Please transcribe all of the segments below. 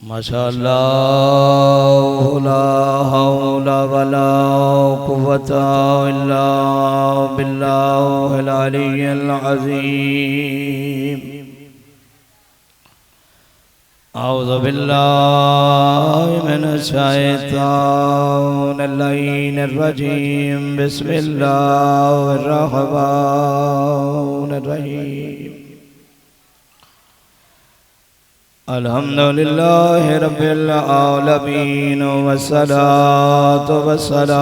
माशाअल्लाह ला हौला वला कुव्वता इल्ला बिल्लाहिल अलिय्यिल अज़ीम। औज़ु बिल्लाहि मिनश शैतानिर रजीम। बिस्मिल्लाहिर रहमानिर रहीम। अल्हम्दुलिल्लाहि रब्बिल आलमीन वस्सलातु वस्सलामु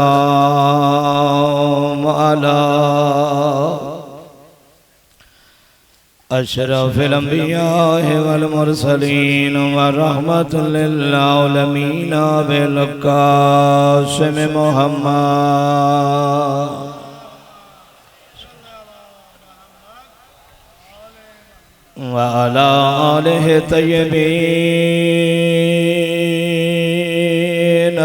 अला अशरफिल अंबिया वल मुरसलीन व रहमतुल लिल आलमीन बिल कासिम मुहम्मद व अला आलिहि तय्यबीन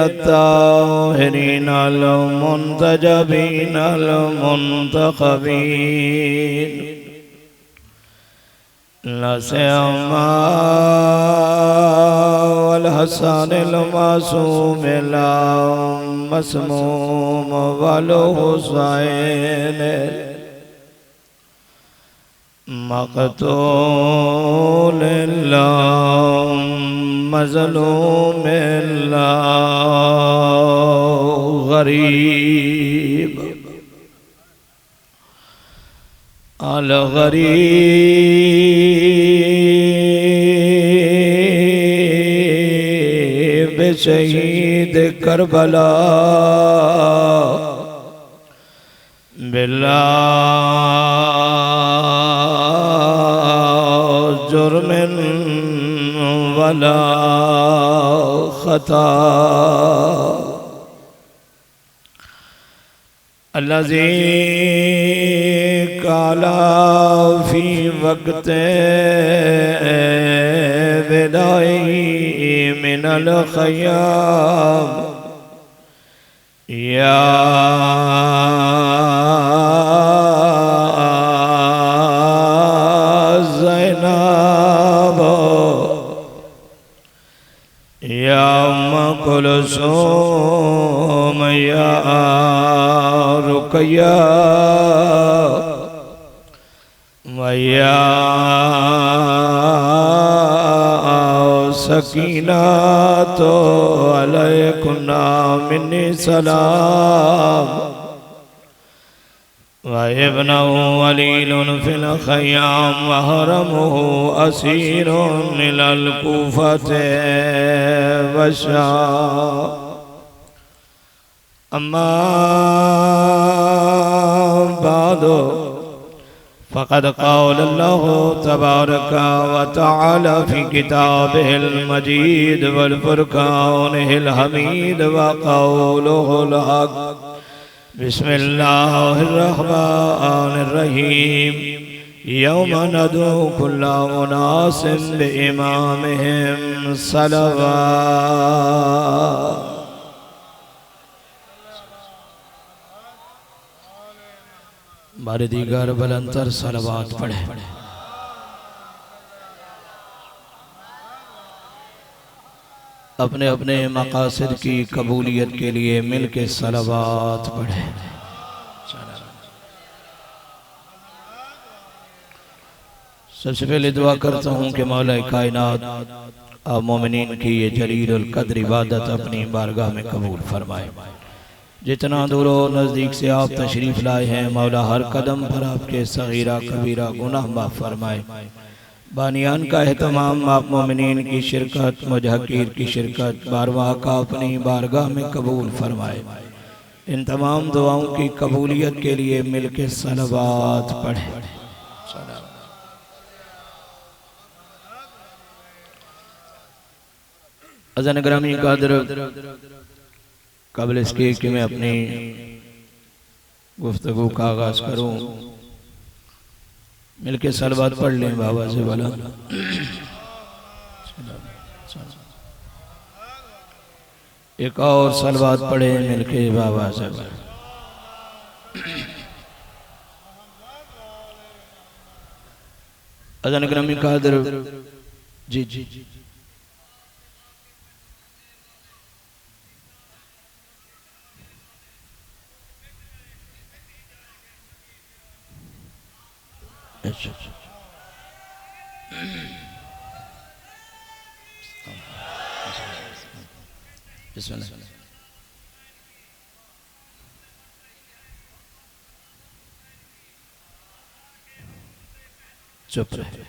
अत्ताहिरीन अल मुंतजबीन अल मुंतखबीन लसियमा वल हसनिल मासूम ला मसमूम वल हुसैन मक़तूल ला मज़लूम ला गरीब अल गरीब शहीद करबला बिला जुर्मिन वला खता अल्लज़ी काला फी वक्त विदाई मिनल ख़य्याम या या कुलसूम या रुक़या वया सकीना तो अलैकुन्ना मिन्नी सलाम व इब्नहु अलीलुन फिल ख़य्याम व हरमुहु असीरुन इलल कूफ़ते व शाम। अम्मा बादो फ़क़द क़ालल्लाहु तबारक व तआला फ़ी किताबिहिल मजीद वल फ़ुरक़ानिहिल हमीद व क़ौलुहुल हक़। बिस्मिल्लाहिर्रहमानिर्रहीम। यौम नदू कुल्ला उनासिन बिइमामिहिम सलवात। बारे दीगर बुलंदतर सलवात पढ़े। अपने अपने मकासद की कबूलियत के लिए मिल के सलवात पढ़े। सबसे पहले दुआ करता हूँ कि मौला कायनात आप मोमिनीन की ये जलीलुल कद्र इबादत अपनी बारगाह में कबूल फरमाए। जितना दूरों नज़दीक से आप तशरीफ़ लाए हैं मौला हर कदम पर आपके सगीरा कबीरा गुनाह माफ़ फरमाए। बानियान का एहतमाम आप मोमिनीन की शिरकत मुजहकीर की शिरकत बारवाह का अपनी बारगाह में कबूल फरमाए। इन तमाम दुआओं की कबूलियत के लिए मिल के सलवात पढ़े। अज़ान ग्रामी कादर कबल इसके कि मैं अपनी गुफ्तगू का आगाज करूं मिलके सलवात पढ़ लें बाबा से बोला। एक और सलवात पढ़े मिलके बाबा से बोला। अज़ान ग्रामी कादर जी जी अच्छा चुप रहे।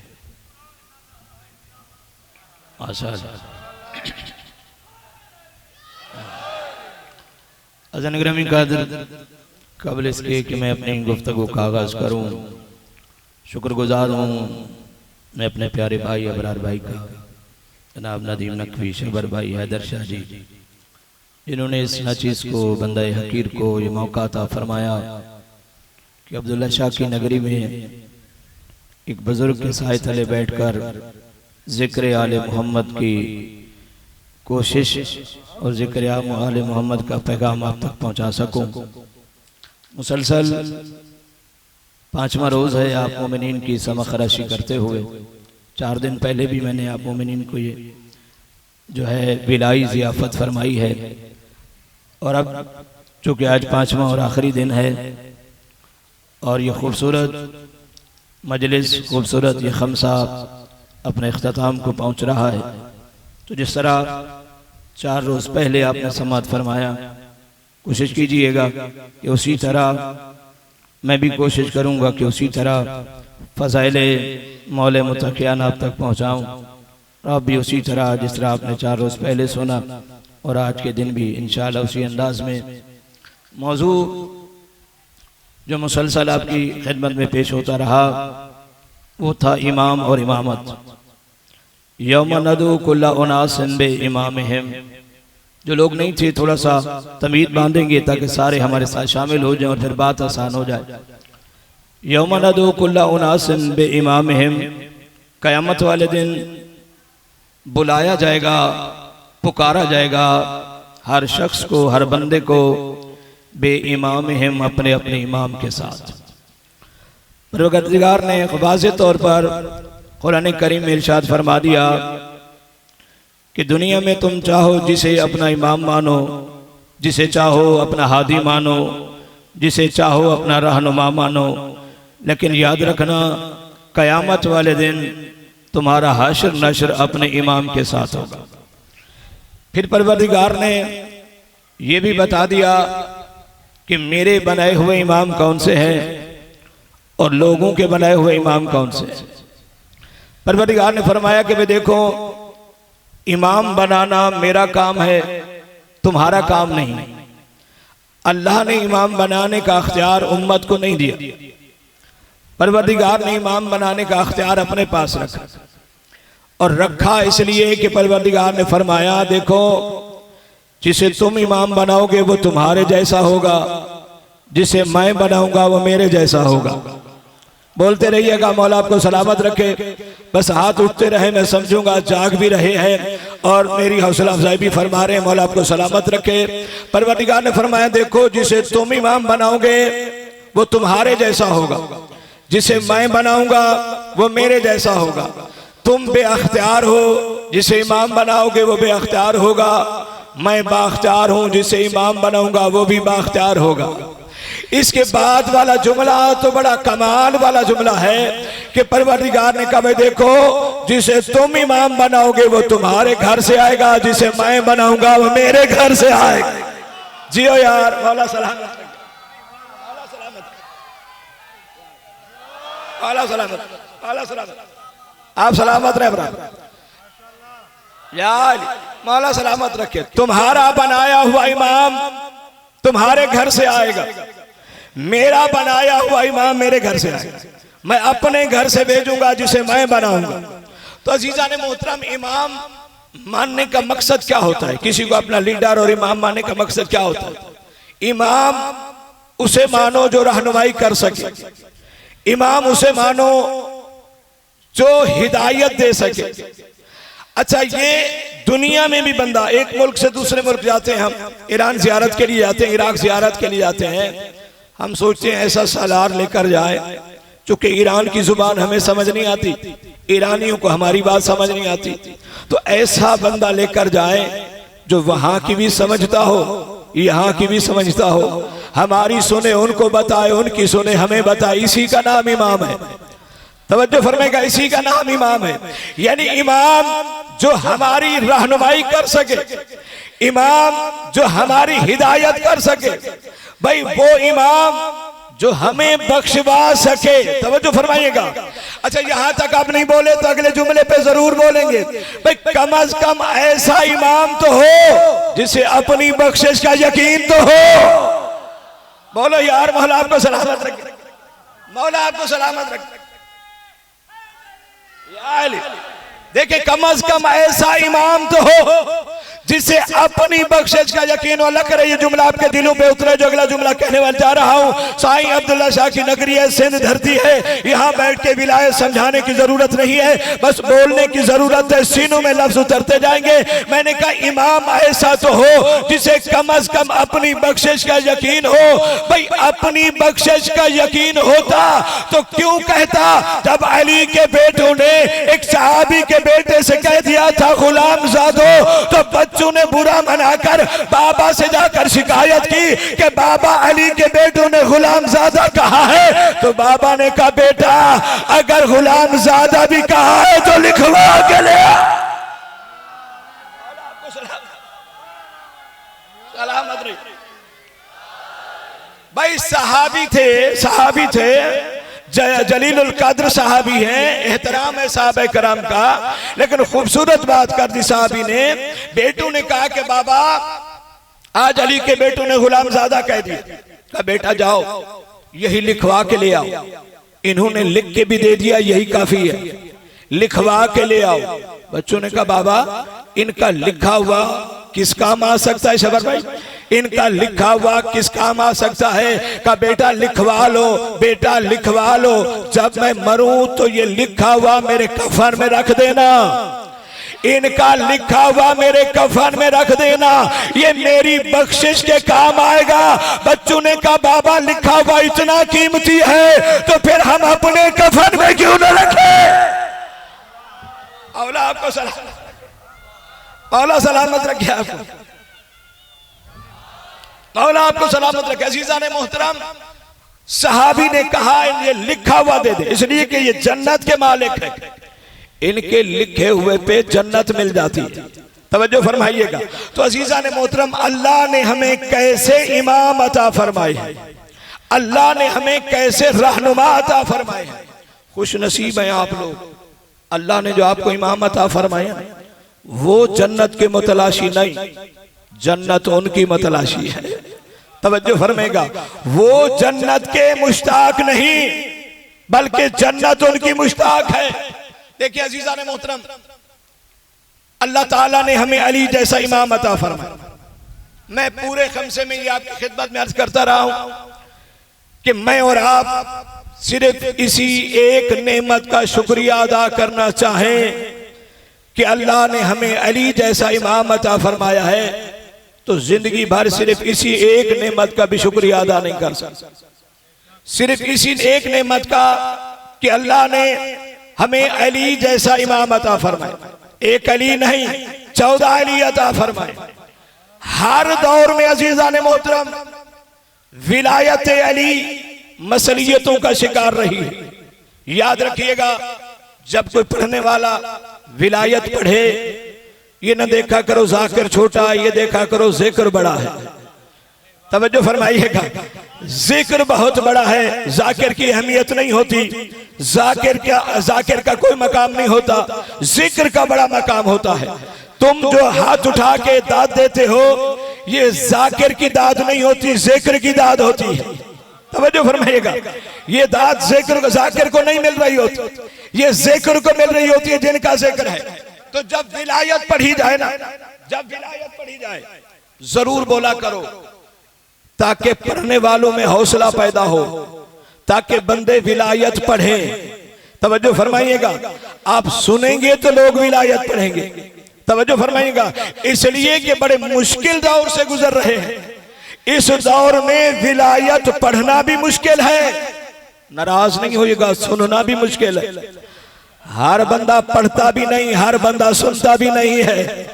अज़न ग्रामी कादर, कबल इसके कि मैं अपनी गुफ्तगू का आगाज़ करूँ, शुक्रगुजार हूँ मैं अपने प्यारे भाई अबरार भाई का, जनाब नदीम नकवी शबर भाई हैदर शाह जी, जिन्होंने इस नचीज़ को बंदा हकीर को ये मौका अता फरमाया कि अब्दुल्ला शाह की नगरी में एक बुजुर्ग के साए तले बैठकर ज़िक्र आले मोहम्मद की कोशिश और ज़िक्र आले मोहम्मद का पैगाम आप तक पहुँचा सकूँ। मुसलसल 5वां रोज़ है आप मोमिनीन की समखराशी करते हुए। 4 दिन पहले भी मैंने आप मोमिनीन को ये जो है बिलाई ज़ियाफ़त फरमाई है, और अब चूँकि आज 5वां और आखिरी दिन है और ये खूबसूरत मजलिस, खूबसूरत ये खमसा अपने अख्ताम को पहुँच रहा है, तो जिस तरह 4 रोज़ पहले आपने समात फरमाया, कोशिश कीजिएगा कि उसी तरह मैं भी कोशिश करूँगा कि उसी तरह फ़ज़ाइले मौले मुतक़ियान आप तक पहुँचाऊँ। आप भी उसी तरह जिस तरह आपने 4 रोज़ पहले सुना और आज के दिन भी इंशाअल्लाह उसी अंदाज में मौजू जो मुसलसल आपकी खिदमत में पेश होता रहा वो था इमाम और इमामत। यौम नदू कुल्ला उनासिन बे इमामिहिम, जो लोग नहीं थे थोड़ा सा तमीज़ बांधेंगे ताकि सारे हमारे साथ शामिल हो जाएं और फिर बात आसान हो जाए। यौम नदू कुल्ला उनासिन बे इमामिहिम, क़यामत वाले दिन बुलाया जाएगा, पुकारा जाएगा हर शख्स को, हर बंदे को बे इमामिहिम, अपने अपने इमाम के साथ। परवरदिगार ने वाज़े तौर पर कुरान करीम में इरशाद फरमा दिया कि दुनिया में तुम चाहो जिसे अपना इमाम मानो, जिसे चाहो अपना हादी मानो, जिसे चाहो अपना रहनुमा मानो, लेकिन याद रखना क़यामत वाले दिन तुम्हारा हश्र नश्र अपने इमाम के साथ होगा। फिर परवरदिगार ने ये भी बता दिया कि मेरे बनाए हुए इमाम कौन से हैं और लोगों के बनाए हुए इमाम कौन से हैं। परवरदिगार ने फरमाया कि वे देखो, इमाम बनाना मेरा काम है, तुम्हारा काम नहीं। अल्लाह ने इमाम बनाने का अख्तियार उम्मत को नहीं दिया, परवरदिगार ने इमाम बनाने का अख्तियार अपने पास रखा, और रखा इसलिए कि परवरदिगार ने फरमाया देखो, जिसे तुम इमाम बनाओगे वो तुम्हारे जैसा होगा, जिसे मैं बनाऊंगा वो मेरे जैसा होगा। बोलते रहिएगा मौला आपको सलामत रखे। बस हाथ उठते रहे, मैं समझूंगा जाग भी रहे हैं और मेरी हौसला अफजाई भी फरमा रहे हैं। मौला आपको सलामत रखे। परवरदिगार ने फरमाया देखो, जिसे तुम इमाम बनाओगे वो तुम्हारे जैसा होगा, जिसे मैं बनाऊंगा वो मेरे जैसा होगा। तुम बेअख्तियार हो, जिसे इमाम बनाओगे वो बेअख्तियार होगा। मैं बाख्तियार हूं, जिसे इमाम बनाऊंगा वो भी बाख्तियार होगा। इसके बाद वाला जुमला तो बड़ा कमाल वाला जुमला है कि परवरदिगार ने कहा देखो, जिसे तुम इमाम बनाओगे वो तुम्हारे घर से आएगा, जिसे मैं बनाऊंगा वो मेरे घर से आएगा। जियो यार, मौला सलामत, मौला सलामत, मौला सलामत, मौला सलामत, आप सलामत रहे यार, मौला सलामत रखे। तुम्हारा बनाया हुआ इमाम तुम्हारे घर से आएगा, मेरा बनाया हुआ इमाम मेरे घर से आएगा। मैं अपने घर से भेजूंगा जिसे मैं बनाऊंगा। तो अजीजा ने मोहतरम, इमाम मानने का मकसद क्या होता है? किसी को अपना लीडर और इमाम मानने का मकसद क्या होता है? इमाम उसे मानो जो रहनुमाई कर सके, इमाम उसे मानो जो हिदायत दे सके। अच्छा, ये दुनिया में भी बंदा, एक मुल्क से दूसरे मुल्क जाते हैं, हम ईरान जियारत के लिए जाते हैं, इराक जियारत के लिए जाते हैं, हम सोचते हैं ऐसा सालार लेकर जाए, चूंकि ईरान की जुबान हमें समझ नहीं आती, ईरानियों को हमारी बात समझ नहीं आती, तो ऐसा बंदा लेकर जाए जो वहां की भी समझता हो, यहाँ की भी समझता हो, हमारी सुने उनको बताए, उनकी सुने हमें बताए। इसी का नाम इमाम है। तवज्जो फरमाएगा, इसी का नाम इमाम है। यानी इमाम जो हमारी रहनुमाई कर सके, इमाम जो हमारी हिदायत कर सके, भाई वो इमाम जो हमें बख्शवा सके। तवज्जो फरमाइएगा। अच्छा, यहां तक आप नहीं बोले तो अगले जुमले पे जरूर बोलेंगे। भाई कम अज कम ऐसा इमाम तो हो जिसे अपनी बख्शिश का यकीन तो हो। बोलो यार, मौला आपको सलामत रखे, मौला आपको सलामत रखे। देखिए, कम अज कम ऐसा इमाम तो हो जिसे अपनी बख्शिश का यकीन हो। अल्लाह करे ये जुमला आपके दिलों पे उतरे जो अगला जुमला कहने वाला जा रहा हूं। साईं अब्दुल्ला शाह की नगरी है, सिंध धरती है, यहाँ बैठ के विलायत समझाने की जरूरत नहीं है, बस बोलने की जरूरत है। सीनों में लफ्ज उतरते जाएंगे। मैंने कहा इमाम ऐसा तो हो जिसे कम अज कम अपनी बख्शिश का यकीन हो। भाई अपनी बख्शिश का यकीन होता तो क्यों कहता, जब अली के बेटों ने एक सहाबी के बेटे से कह दिया था गुलाम ज़ादो, तो बच्चों ने बुरा मनाकर बाबा से जाकर शिकायत की कि बाबा अली के बेटों ने गुलाम ज़ादा कहा है। तो बाबा ने कहा बेटा अगर गुलाम ज़ादा भी कहा है तो लिखवा के ले आ। सलामत रही। भाई सहाबी थे जलीलुल कद्र सहाबी हैं, एहतराम है साहबे कराम का। लेकिन खूबसूरत बात कर दी साहबी ने। बेटों ने कहा कि बाबा आज अली के बेटों ने गुलामज़ादा कह दिया। कहा बेटा जाओ यही लिखवा के ले आओ। इन्होंने लिख के भी दे दिया, यही काफी है, लिखवा के ले आओ। बच्चों ने कहा बाबा इनका लिखा हुआ किस काम आ सकता है शबर भाई, इनका लिखा हुआ किस काम आ सकता है। का बेटा लिखवा लो, बेटा लिखवा लो, जब मैं मरूं तो ये लिखा हुआ मेरे कफन में रख देना, इनका लिखा हुआ मेरे कफन में रख देना, ये मेरी बख्शिश के काम आएगा। बच्चों ने कहा बाबा लिखा हुआ इतना कीमती है तो फिर हम अपने कफन में क्यों न रखें। औला आपको मौला सलामत रखे, आपको मौला आपको सलामत रखे। अजीजा ने मोहतरम, सहाबी ने कहा ये लिखा हुआ दे दे, इसलिए कि ये जन्नत के मालिक है, इनके लिखे हुए पे जन्नत मिल जाती है। तवज्जो फरमाइएगा। तो अजीजा ने मोहतरम, अल्लाह ने हमें कैसे इमाम अता फरमाए हैं, अल्लाह ने हमें कैसे रहनुमा अता फरमाए हैं। खुश नसीब है आप लोग, अल्लाह ने जो आपको इमाम अता फरमाया वो जन्नत के मुतलाशी नहीं, जन्नत उनकी मुतलाशी है। तवज्जो फरमाएगा, वो जन्नत के मुश्ताक नहीं बल्कि जन्नत उनकी मुश्ताक है। देखिए अजीजा ने मोहतरम, अल्लाह ताला ने हमें अली जैसा इमाम अता फरमाया। मैं पूरे खमसे में ये आपकी खिदमत में अर्ज करता रहा हूं कि मैं और आप सिर्फ इसी एक नेमत का शुक्रिया अदा करना चाहें कि अल्लाह ने हमें अली जैसा इमाम अता फरमाया है, तो जिंदगी भर सिर्फ इसी एक नेमत का भी शुक्रिया अदा नहीं कर सकता। सिर्फ इसी एक नेमत का कि अल्लाह ने हमें अली जैसा इमाम अता फरमाया। एक अली नहीं 14 अली अता फरमाए। हर दौर में अजीजा ने मोहतरम विलायत अली मसलियतों का शिकार रही है। याद रखिएगा, जब कोई पढ़ने वाला विलायत पढ़े, ये न देखा करो जाकिर छोटा, ये देखा करो जिक्र बड़ा है। तवज्जो फरमाइएगा, जिक्र बहुत बड़ा है, जाकिर की अहमियत नहीं होती, जाकिर का कोई मकाम नहीं होता, जिक्र का बड़ा मकाम होता है। तुम जो हाथ उठा के दाद देते हो, ये जाकिर की दाद नहीं होती, जिक्र की दाद होती है। तवज्जो फरमाइएगा, ये दाद जाकिर को नहीं मिल रही होती, ये जिक्र को मिल रही होती है जिनका जिक्र है। तो जब विलायत पढ़ी जाए ना, जब विलायत पढ़ी जाए जरूर बोला करो, ताकि पढ़ने वालों में हौसला पैदा हो, ताकि बंदे विलायत पढ़े। तवज्जो फरमाइएगा, आप सुनेंगे तो लोग विलायत पढ़ेंगे। तवज्जो फरमाइएगा, इसलिए कि बड़े मुश्किल दौर से गुजर रहे हैं। इस दौर में विलायत पढ़ना भी मुश्किल है, नाराज नहीं होइएगा, सुनना भी मुश्किल है। हर बंदा पढ़ता भी नहीं, हर बंदा सुनता भी नहीं है।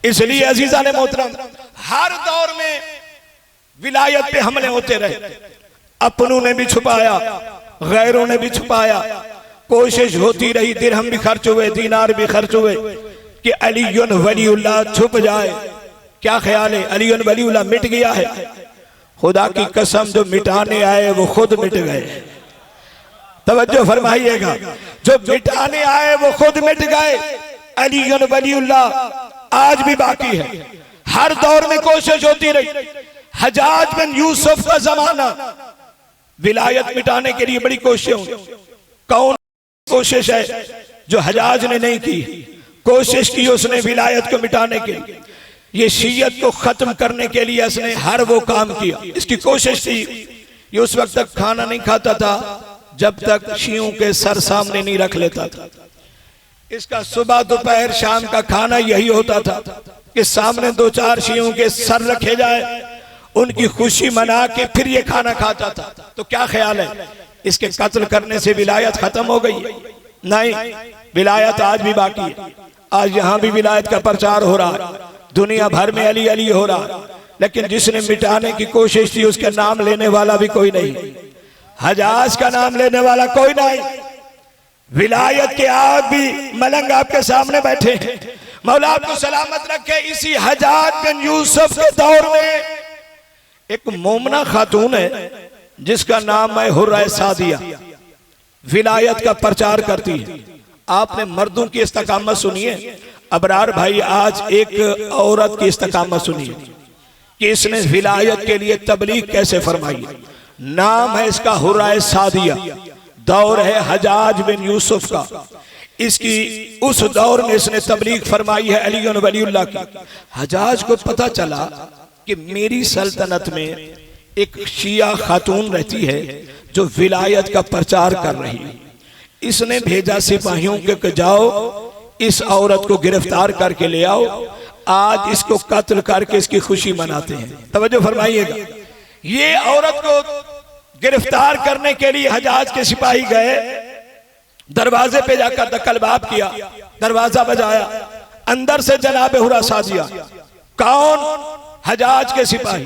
इसलिए अजीजा ने मोहतरम, हर दौर में विलायत पे हमले होते रहे। अपनों ने भी छुपाया, गैरों ने भी छुपाया, कोशिश होती रही, दिरहम भी खर्च हुए, दीनार भी खर्च हुए कि अलीयुन वलीउल्लाह छुप जाए। क्या ख्याल है, अलीयुन वलीउल्लाह मिट गया है? खुदा की कसम, जो मिटाने आए वो खुद मिट गए। तवज्जो फरमाइएगा, जो मिटाने आए वो खुद मिट गए। अलीयुन वलीउल्लाह आज भी बाकी है। हर दौर में कोशिश होती रही। हज्जाज बिन यूसुफ का जमाना, विलायत मिटाने के लिए बड़ी कोशिश हुई। कौन कोशिश है जो हज्जाज ने नहीं की? कोशिश की उसने विलायत को मिटाने के लिए, ये शीयत को खत्म करने के लिए उसने हर वो काम किया। इसकी कोशिश थी। ये उस वक्त तक खाना नहीं खाता था जब तक शियों के सर सामने नहीं रख लेता था। इसका सुबह दोपहर शाम का खाना यही होता था कि सामने 2-4 शियों के सर रखे जाए, उनकी खुशी मना के फिर ये खाना खाता था। तो क्या ख्याल है, इसके कत्ल करने से विलायत खत्म हो गई? नहीं, विलायत आज भी बाकी है। आज यहां भी विलायत का प्रचार हो रहा है, दुनिया भर में अली अली हो रहा है, लेकिन जिसने मिटाने की कोशिश की उसका नाम लेने वाला भी कोई नहीं। हज्जाज का नाम लेने वाला कोई नहीं। विलायत के आप भी मलंग आपके सामने बैठे हैं। मौला आपको सलामत रखे। इसी हज्जाज बिन यूसुफ के दौर में एक मोमना खातून है जिसका नाम है हुर्रा सादिया, विलायत का प्रचार करती है। आपने मर्दों की इस्तकामत सुनिए, अबरार भाई आज एक औरत की इस्तकामत सुनिए कि इसने विलायत के लिए तबलीग कैसे फरमाई। नाम है इसका हुर्रा सादिया, दौर है हज्जाज बिन यूसुफ का। इसकी उस दौर में इसने तबलीग फरमाई है अली वलीउल्लाह की। हज्जाज को पता चला कि मेरी सल्तनत में एक शिया खातून रहती है जो विलायत का प्रचार कर रही है। इसने भेजा सिपाहियों के जाओ इस औरत को गिरफ्तार करके ले आओ, आज इसको कत्ल करके इसकी खुशी मनाते हैं। तवज्जो फरमाइएगा। ये औरत को गिरफ्तार करने के लिए हज्जाज के सिपाही गए, दरवाजे पे जाकर दखलबाब किया, दरवाजा बजाया, अंदर से जनाब हुर्रा सादिया। कौन? हज्जाज के सिपाही।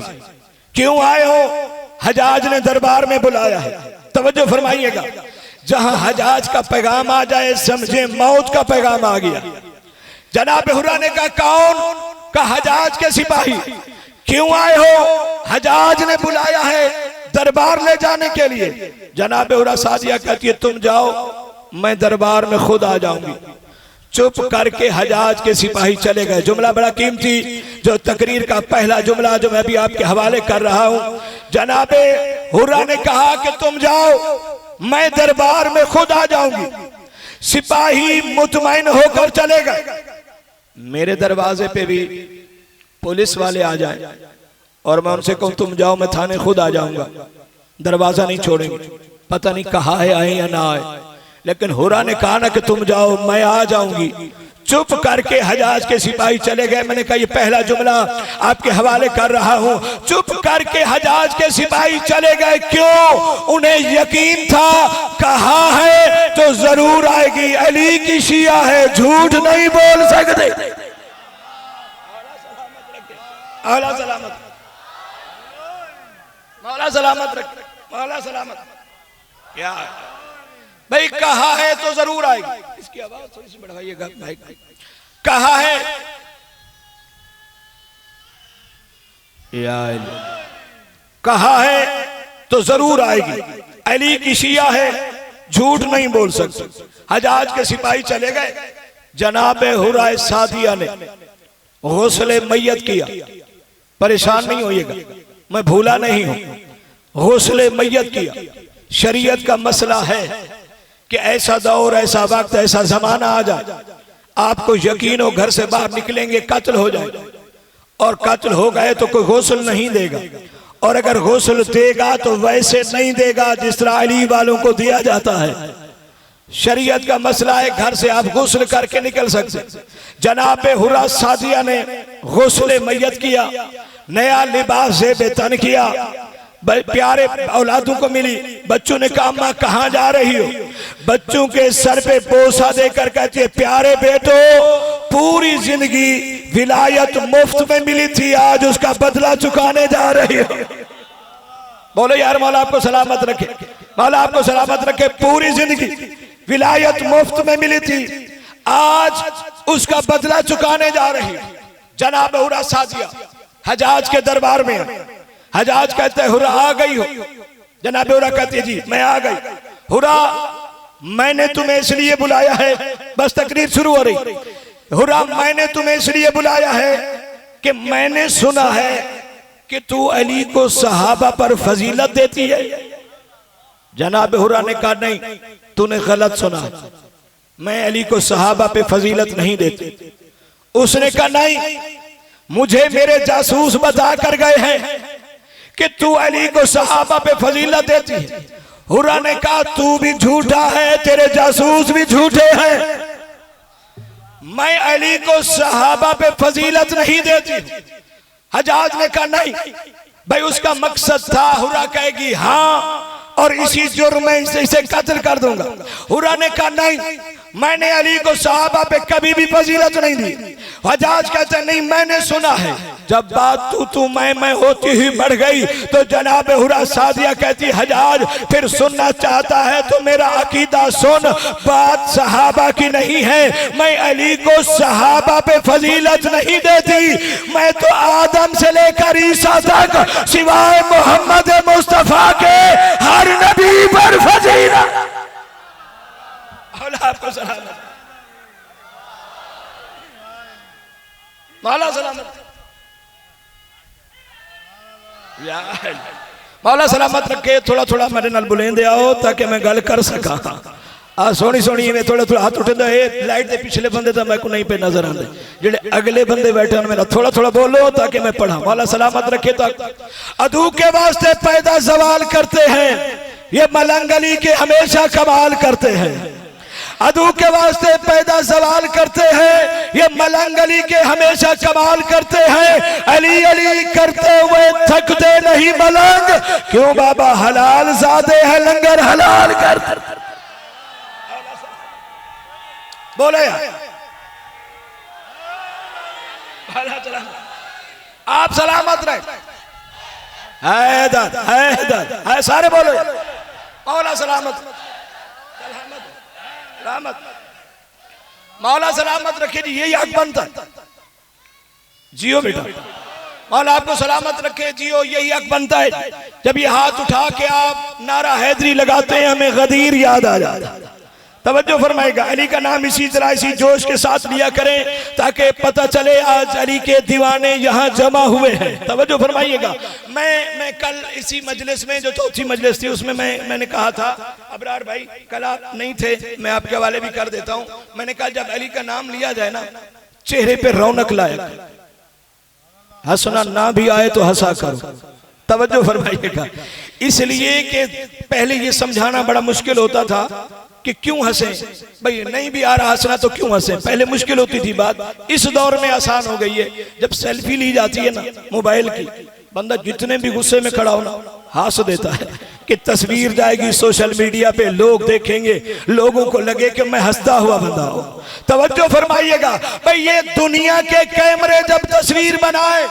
क्यों आए हो? हज्जाज ने दरबार में बुलाया है। तवज्जो फरमाइएगा, जहां हज्जाज का पैगाम आ जाए समझे मौत का पैगाम आ गया। जनाब हुर्रा ने कहा कौन? का हज्जाज के सिपाही। क्यों आए हो? हज्जाज ने बुलाया है दरबार ले जाने के लिए। जनाब हुर्रा सादिया कहती है तुम जाओ, मैं दरबार में खुद आ जाऊंगी। चुप करके हज्जाज के सिपाही चले गए। जुमला बड़ा कीमती, जो तकरीर का पहला जुमला जो मैं भी आपके हवाले कर रहा हूं। जनाब हुर्रा ने कहा कि तुम जाओ, मैं दरबार में खुद आ जाऊंगी। सिपाही मुतमईन होकर चले गए। मेरे दरवाजे पे भी पुलिस वाले आ जाए और मैं उनसे कहूं तुम जाओ, मैं थाने खुद आ जाऊंगा, दरवाजा नहीं छोड़ेंगे। पता नहीं कहा है आए या ना आए, लेकिन हुर्रा ने कहा ना कि तुम जाओ, मैं आ जाऊंगी। चुप करके हज्जाज के सिपाही चले गए। मैंने कहा ये पहला जुमला आपके हवाले कर रहा हूं। चुप करके हज्जाज के सिपाही चले गए। क्यों? उन्हें यकीन था कहा है तो जरूर आएगी। अली की शिया है, झूठ नहीं बोल सकते। मौला सलामत, मौला सलामत रखे, मौला सलामत। क्या भाई कहा है तो जरूर आएगी। इसकी आवाज थोड़ी सी बढ़ाइएगा भाई। कहा है या कहा है तो जरूर आएगी। अली की शिया है, झूठ नहीं बोल सकते। हज्जाज के सिपाही चले गए। जनाब हुर्रा सादिया ने गौसले मैयत किया। परेशान नहीं होइएगा, मैं भूला नहीं हूं। गौसले मैयत किया। शरीयत का मसला है कि ऐसा दौर, ऐसा वक्त, ऐसा जमाना आ जाए, आपको यकीन हो घर से बाहर निकलेंगे कत्ल हो जाए, और कत्ल हो गए तो कोई गौसल नहीं देगा, और अगर गौसल देगा तो वैसे नहीं देगा जिस तरह अली वालों को दिया जाता है। शरीयत का मसला है, घर से आप गुस्ल करके निकल सकते। जनाब हुर्रा सादिया ने गुस्ल मैयत किया, नया लिबास बेतन किया, प्यारे औलादों को मिली। बच्चों ने कहा अम्मा कहाँ जा रही हो? बच्चों के सर पे बोसा देकर कहती है प्यारे बेटो, पूरी जिंदगी विलायत मुफ्त में मिली थी, आज उसका बदला चुकाने जा रही हो। बोलो यार मौला आपको सलामत रखे, मौला आपको सलामत रखे। पूरी जिंदगी विलायत मुफ्त में मिली थी, आज उसका बदला चुकाने जा रही। जनाब हुरा सादिया हजाज के दरबार में, हजाज कहते हैं हुरा आ गई हो। जनाब हुरा कहती है जी मैं आ गई। हुरा मैंने तुम्हें इसलिए बुलाया है, बस तकरीर शुरू हो रही। हुरा मैंने तुम्हें इसलिए बुलाया है कि मैंने सुना है कि तू अली को सहाबा पर फजीलत देती है। जनाब हुरा ने कहा नहीं, तूने गलत सुना, मैं अली को सहाबा पे फजीलत नहीं देती। उसने कहा नहीं, मुझे मेरे जासूस बता कर गए हैं कि तू अली को सहाबा पे फजीलत देती है। हुरा ने कहा तू भी झूठा है, तेरे जासूस भी झूठे हैं, मैं अली को सहाबा पे फजीलत नहीं देती। हजाज ने कहा नहीं भाई, उसका मकसद था। हुरा कहेगी हाँ, और इसी जुर्म में इसे कत्ल कर दूंगा। हुरा ने कहा नहीं, मैंने अली को सहाबा पे कभी भी फजीलत नहीं दी। हजाज कहते नहीं, मैंने सुना है। जब बात तू मैं होती ही बढ़ गई तो जनाब हुरा सादिया कहती हजाज फिर सुनना चाहता है तो मेरा अकीदा सुन, बात सहाबा की नहीं है, मैं अली को सहाबा पे फजीलत नहीं देती। मैं तो आदम से लेकर ईसा तक सिवाय मोहम्मद मुस्तफा के हर नबी पर फजीलत। आपको सलामत, मौला सलामत, मौला सलामत रखे। थोड़ा थोड़ा मेरे नाल बुलेंदे आओ ताकि मैं गल कर सका। आ सोनी सोनी में थोड़ा थोड़ा हाथ उठे। लाइट के पिछले बंदे तो मैं को नहीं पे नजर आते, जेडे अगले बंदे बैठे हैं मेरा थोड़ा थोड़ा बोलो ताकि मैं पढ़ा। मौला सलामत रखे। तो अदू के वास्ते पैदा सवाल करते हैं, ये मलंग अली के हमेशा कमाल करते हैं। अदू के वास्ते पैदा सवाल करते हैं, ये मलंग अली के हमेशा कमाल करते हैं। अली अली करते हुए थकते नहीं मलंग, क्यों बाबा हलाल ज़ादे हैं लंगर हलाल करते। बोले आप सलामत रहे। हैदर हैदर है सारे बोलो मौला सलामत सलामत, मौला सलामत रखे जी। यही हक बनता। जियो बेटा, मौला आपको सलामत रखे, जियो, यही हक बनता है। जब ये हाथ उठा के आप नारा हैदरी लगाते हैं हमें गदीर याद आ जाता है। तवज्जो फरमाएगा, अली का नाम इसी तरह इसी जोश के साथ लिया करें ताकि पता चले आज अली के दीवाने यहाँ जमा हुए हैं। तवज्जो फरमाइएगा। मैं कल इसी मजलिस में जो चौथी मजलिस थी उसमें मैंने कहा था, अबरार भाई कल आप नहीं थे, मैं आपके हवाले भी कर देता हूँ। मैंने कहा जब अली का नाम लिया जाए ना, चेहरे पे रौनक लाए, हंसना ना भी आए तो हंसा करो। तवज्जो फरमाइएगा, इसलिए कि पहले ये समझाना बड़ा मुश्किल होता था कि क्यों हंसे। भाई नहीं भी आ रहा हंसना तो क्यों हंसे, पहले मुश्किल होती थी बात। इस दौर में आसान हो गई है। जब सेल्फी ली जाती है ना मोबाइल की, बंदा जितने भी गुस्से में खड़ा हो ना हंस देता है कि तस्वीर जाएगी सोशल मीडिया पे, लोग देखेंगे, लोगों को लगे कि मैं हंसता हुआ बंदा हूं। तवज्जो फरमाइएगा भाई, ये दुनिया के कैमरे जब तस्वीर बनाए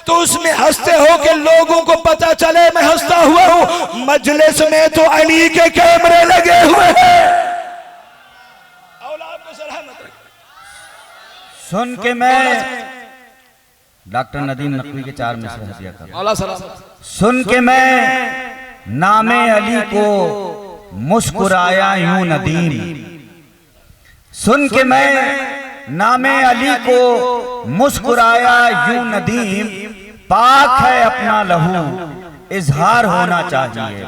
तो उसमें हंसते हो कि लोगों को पता चले मैं हंसता हुआ हूं। मजलिस में तो अली के कैमरे लगे हुए हैं। औलाद को सलामत रखें। सुन के मैं डॉक्टर नदीम नकवी के 4 मिसरे हदिया कर। सुन के मैं नामे अली को मुस्कुराया यूं नदीम, सुन के मैं नामे अली को मुस्कुराया यूं नदीम। पाक है अपना लहू इजहार होना चाहिए,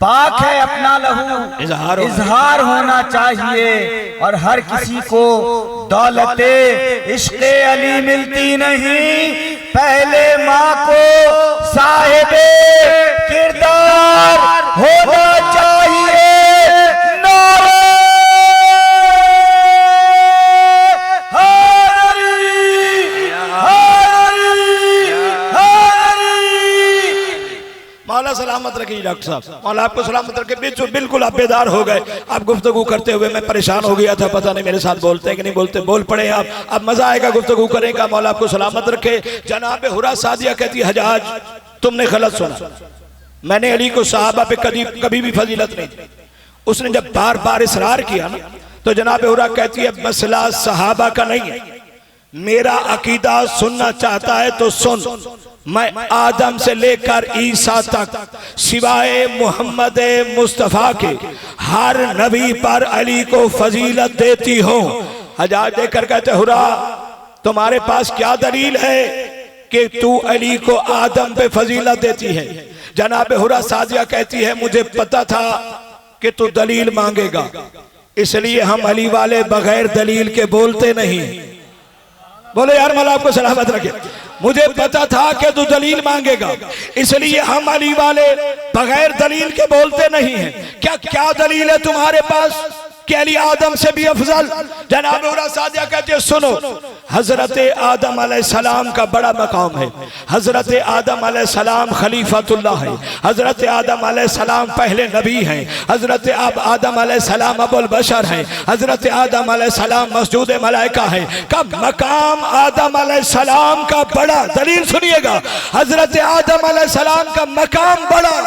पाक है अपना लहू इजहार होना चाहिए। और हर किसी को दौलते इश्क़े अली मिलती नहीं, पहले माँ को साहिबे किरदार होना चाहिए। मौला सलामत रखिए डॉक्टर साहब, मौला आपको सलामत रखे। बिल्कुल आप बेदार हो गए। आप गुफ्तगू करते हुए मैं परेशान हो गया था, पता नहीं मेरे साथ बोलते हैं कि नहीं बोलते, बोल पड़े आप। अब मजा आएगा गुफ्तगू करेगा। मौला आपको सलामत रखे। जनाब हुरा सादिया कहती हजाज तुमने गलत सुना, मैंने अली को सहाबा पे कभी भी फजीलत नहीं दी। उसने जब बार बार इसरार किया ना, तो जनाब हुरा कहती है मसला सहाबा का नहीं है, मेरा अकीदा सुनना चाहता है तो सुन। मैं आदम से लेकर ईसा तक सिवाय मोहम्मद मुस्तफ़ा के हर नबी पर अली को फजीलत देती हूँ। हजाज देकर कहते हुरा तुम्हारे पास क्या दलील है कि तू अली को आदम पे फजीलत देती है? जनाब हुरा सादिया कहती है मुझे पता था कि तू दलील मांगेगा, इसलिए हम अली वाले बगैर दलील के बोलते नहीं। बोले यार मौला आपको सलामत रखे। मुझे पता था कि तू दलील मांगेगा, इसलिए हम अली वाले बगैर दलील के बोलते नहीं हैं। क्या क्या दलील है तुम्हारे पास कि अली आदम से भी अफजल? जनाब हुरा सादिया कहते हैं सुनो, हजरत आदम अलैहिस्सलाम का बड़ा मकाम है। हजरत आदम अलैहिस्सलाम खलीफतुल्लाह है। हजरत आदम अलैहिस्सलाम पहले नबी हैं। हजरत आदम अलैहिस्सलाम अबुल बशर हैं। हजरत आदम अलैहिस्सलाम मस्जूद मलाइका है। का मकाम आदम अलैहिस्सलाम का बड़ा, दलील सुनिएगा, हजरत आदम अलैहिस्सलाम का मकाम बड़ा।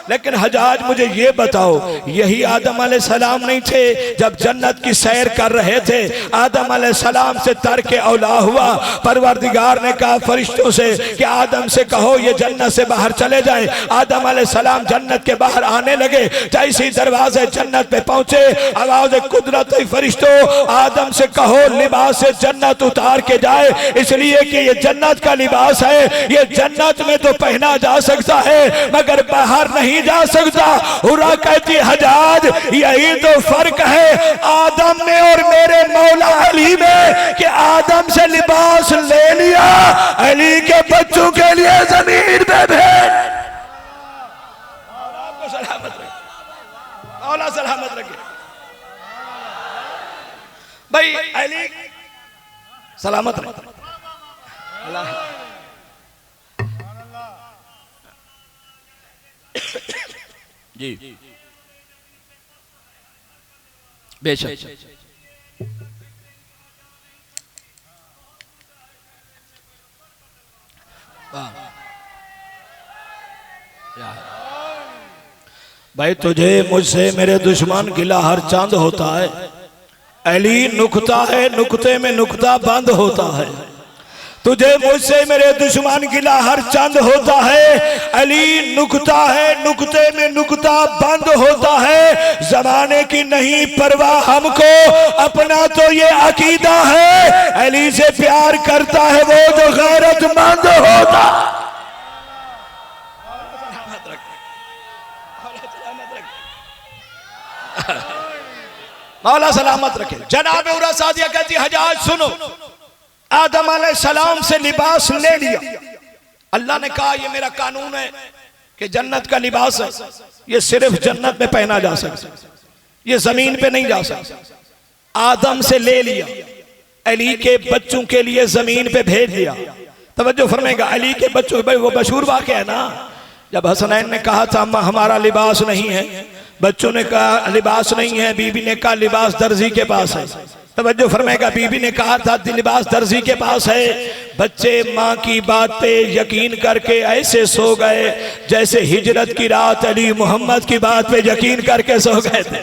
लेकिन हजाज मुझे ये बताओ, यही आदम अलैहिस्सलाम नहीं थे जब जन्नत की सैर कर रहे थे? आदम अलैहिस्सलाम से तर्क औला हुआ। परवरदिगार ने कहा फरिश्तों से कि आदम से कहो ये जन्नत से बाहर चले जाएं। आदम अलैहिस्सलाम जन्नत के बाहर आने लगे। जैसे ही दरवाजे जन्नत पे पहुंचे, आवाज कुदरत फरिश्तों आदम से कहो लिबास से जन्नत उतार के जाए, इसलिए कि ये जन्नत का लिबास है, ये जन्नत में तो पहना जा सकता है मगर बाहर नहीं जा सकता। हुरा कहती हजाज यही तो फर्क है आदम में और मेरे मौला अली में कि आदम से लिबास ले लिया, अली के बच्चों के लिए जमीन पे भेज। आपको सलामत रखे, मौला सलामत रखे भाई, अली सलामत रखे। जी बेशक भाई तुझे मुझसे मेरे दुश्मन गिला हर चांद होता है। अली नुक्ता है, नुक्ते में नुक्ता बंद होता है। तुझे मुझसे मेरे दुश्मन गिला हर चंद होता है। अली नुक्ता है, नुक्ते में नुक्ता बंद होता है। जमाने की नहीं परवाह हमको, अपना तो ये अकीदा है। अली से प्यार करता है वो जो गैरतमंद होता। मौला सलामत रखे। जनाब उरा सादिया कहती हजाज सुनो, आदम अलैहिस्सलाम से लिबास ले लिया। अल्लाह ने कहा ये मेरा कानून है कि जन्नत का लिबास है, ये सिर्फ जन्नत में पहना जा सकता, ये जमीन पे नहीं जा सकता। आदम से ले लिया, अली के बच्चों के लिए जमीन पे भेज दिया। तवज्जो फरमाएगा, अली के बच्चों, भाई वो मशहूर वाक़या है ना, जब हसनैन ने कहा था अम्मा हमारा लिबास नहीं है, बच्चों ने कहा लिबास नहीं है, बीबी ने कहा लिबास दर्जी के पास है। तवज्जो फरमाएगा, बीबी ने कहा था लिबास दर्जी के पास है। बच्चे माँ की बात पे यकीन करके ऐसे सो गए जैसे हिजरत की रात अली मोहम्मद की बात पे यकीन करके सो गए थे।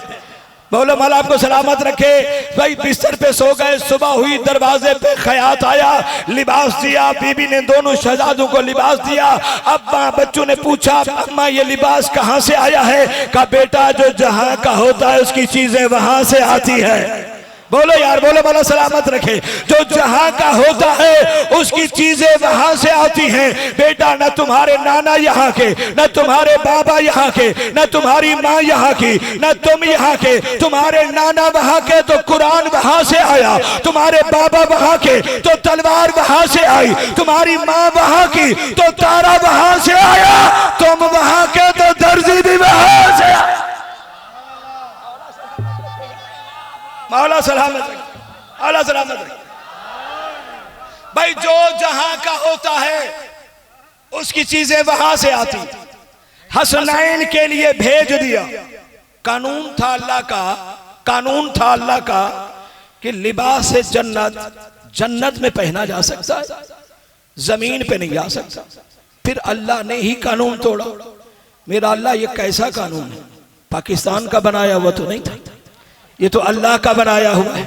बोलो मौला आपको सलामत रखे। भाई बिस्तर पे सो गए, सुबह हुई, दरवाजे पे खयात आया, लिबास दिया, बीबी ने दोनों शहजादों को लिबास दिया। अब बच्चों ने पूछा अम्मा ये लिबास कहाँ से आया है? कहा बेटा जो जहाँ का होता है उसकी चीजें वहां से आती है। बोलो यार, बोलो मौला सलामत रखे। जो जहां का होता है उसकी चीजें वहां से आती हैं। बेटा न तुम्हारे नाना यहाँ के, न तुम्हारे बाबा यहाँ के, न तुम्हारी माँ यहाँ की, न तुम यहाँ के। तुम्हारे नाना वहां के तो कुरान वहां से आया, तुम्हारे बाबा वहां के तो तलवार वहां से आई, तुम्हारी माँ वहां की तो तारा वहां से आया, तुम वहां के तो दर्जी भी वहां से आया। मौला सलामत रखे, मौला सलामत रखे। भाई जो जहां का होता है उसकी चीजें वहां से आती। हसनैन के लिए भेज दिया। कानून था अल्लाह का, कानून था अल्लाह का कि लिबास से जन्नत में पहना जा सकता है, जमीन पे नहीं जा सकता। फिर अल्लाह ने ही कानून तोड़ा। मेरा अल्लाह ये कैसा कानून है? पाकिस्तान का बनाया हुआ तो नहीं था, ये तो अल्लाह का बनाया हुआ है।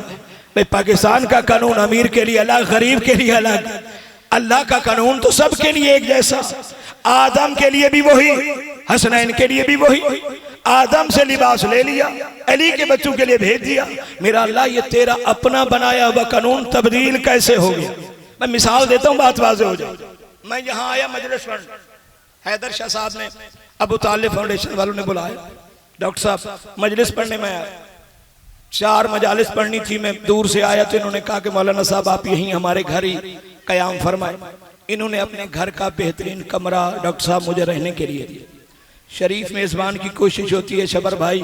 भाई पाकिस्तान का कानून अमीर के लिए अलग, गरीब के लिए अलग, अल्लाह का कानून तो सबके लिए एक जैसा। आदम के लिए भी वही, हसनैन के लिए भी वही। आदम से लिबास ले लिया, अली के बच्चों के लिए भेज दिया। मेरा अल्लाह, ये तेरा अपना बनाया हुआ कानून तब्दील कैसे हो गया? मैं मिसाल देता हूँ, बात वाज़ेह हो जाए। मैं यहाँ आया मजलिस पढ़, हैदर शाह साहब ने, अबू तालिब फाउंडेशन वालों ने बुलाया, डॉक्टर साहब मजलिस पढ़ने में आया। 4 मजालिस पढ़नी थी, मैं दूर से आया तो इन्होंने कहा कि मौलाना साहब आप यहीं हमारे घर ही कयाम फरमाए। इन्होंने अपने घर का बेहतरीन कमरा डॉक्टर साहब मुझे रहने के लिए दिया। शरीफ मेज़बान की कोशिश होती है शबर भाई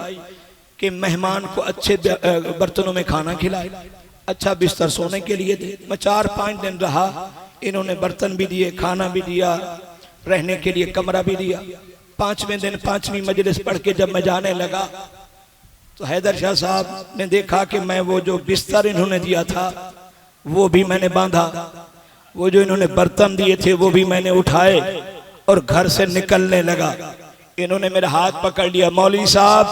कि मेहमान को अच्छे बर्तनों में खाना खिलाए, अच्छा बिस्तर सोने के लिए दे। मैं 4-5 दिन रहा, इन्होंने बर्तन भी दिए, खाना भी दिया, रहने के लिए कमरा भी दिया। 5वें दिन 5वीं मजलिस पढ़ के जब मैं जाने लगा तो हैदर शाह साहब ने देखा कि मैं वो जो बिस्तर इन्होंने दिया था वो भी मैंने बांधा, वो जो इन्होंने बर्तन दिए थे वो भी मैंने उठाए और घर से निकलने लगा। इन्होंने मेरा हाथ पकड़ लिया, मौलवी साहब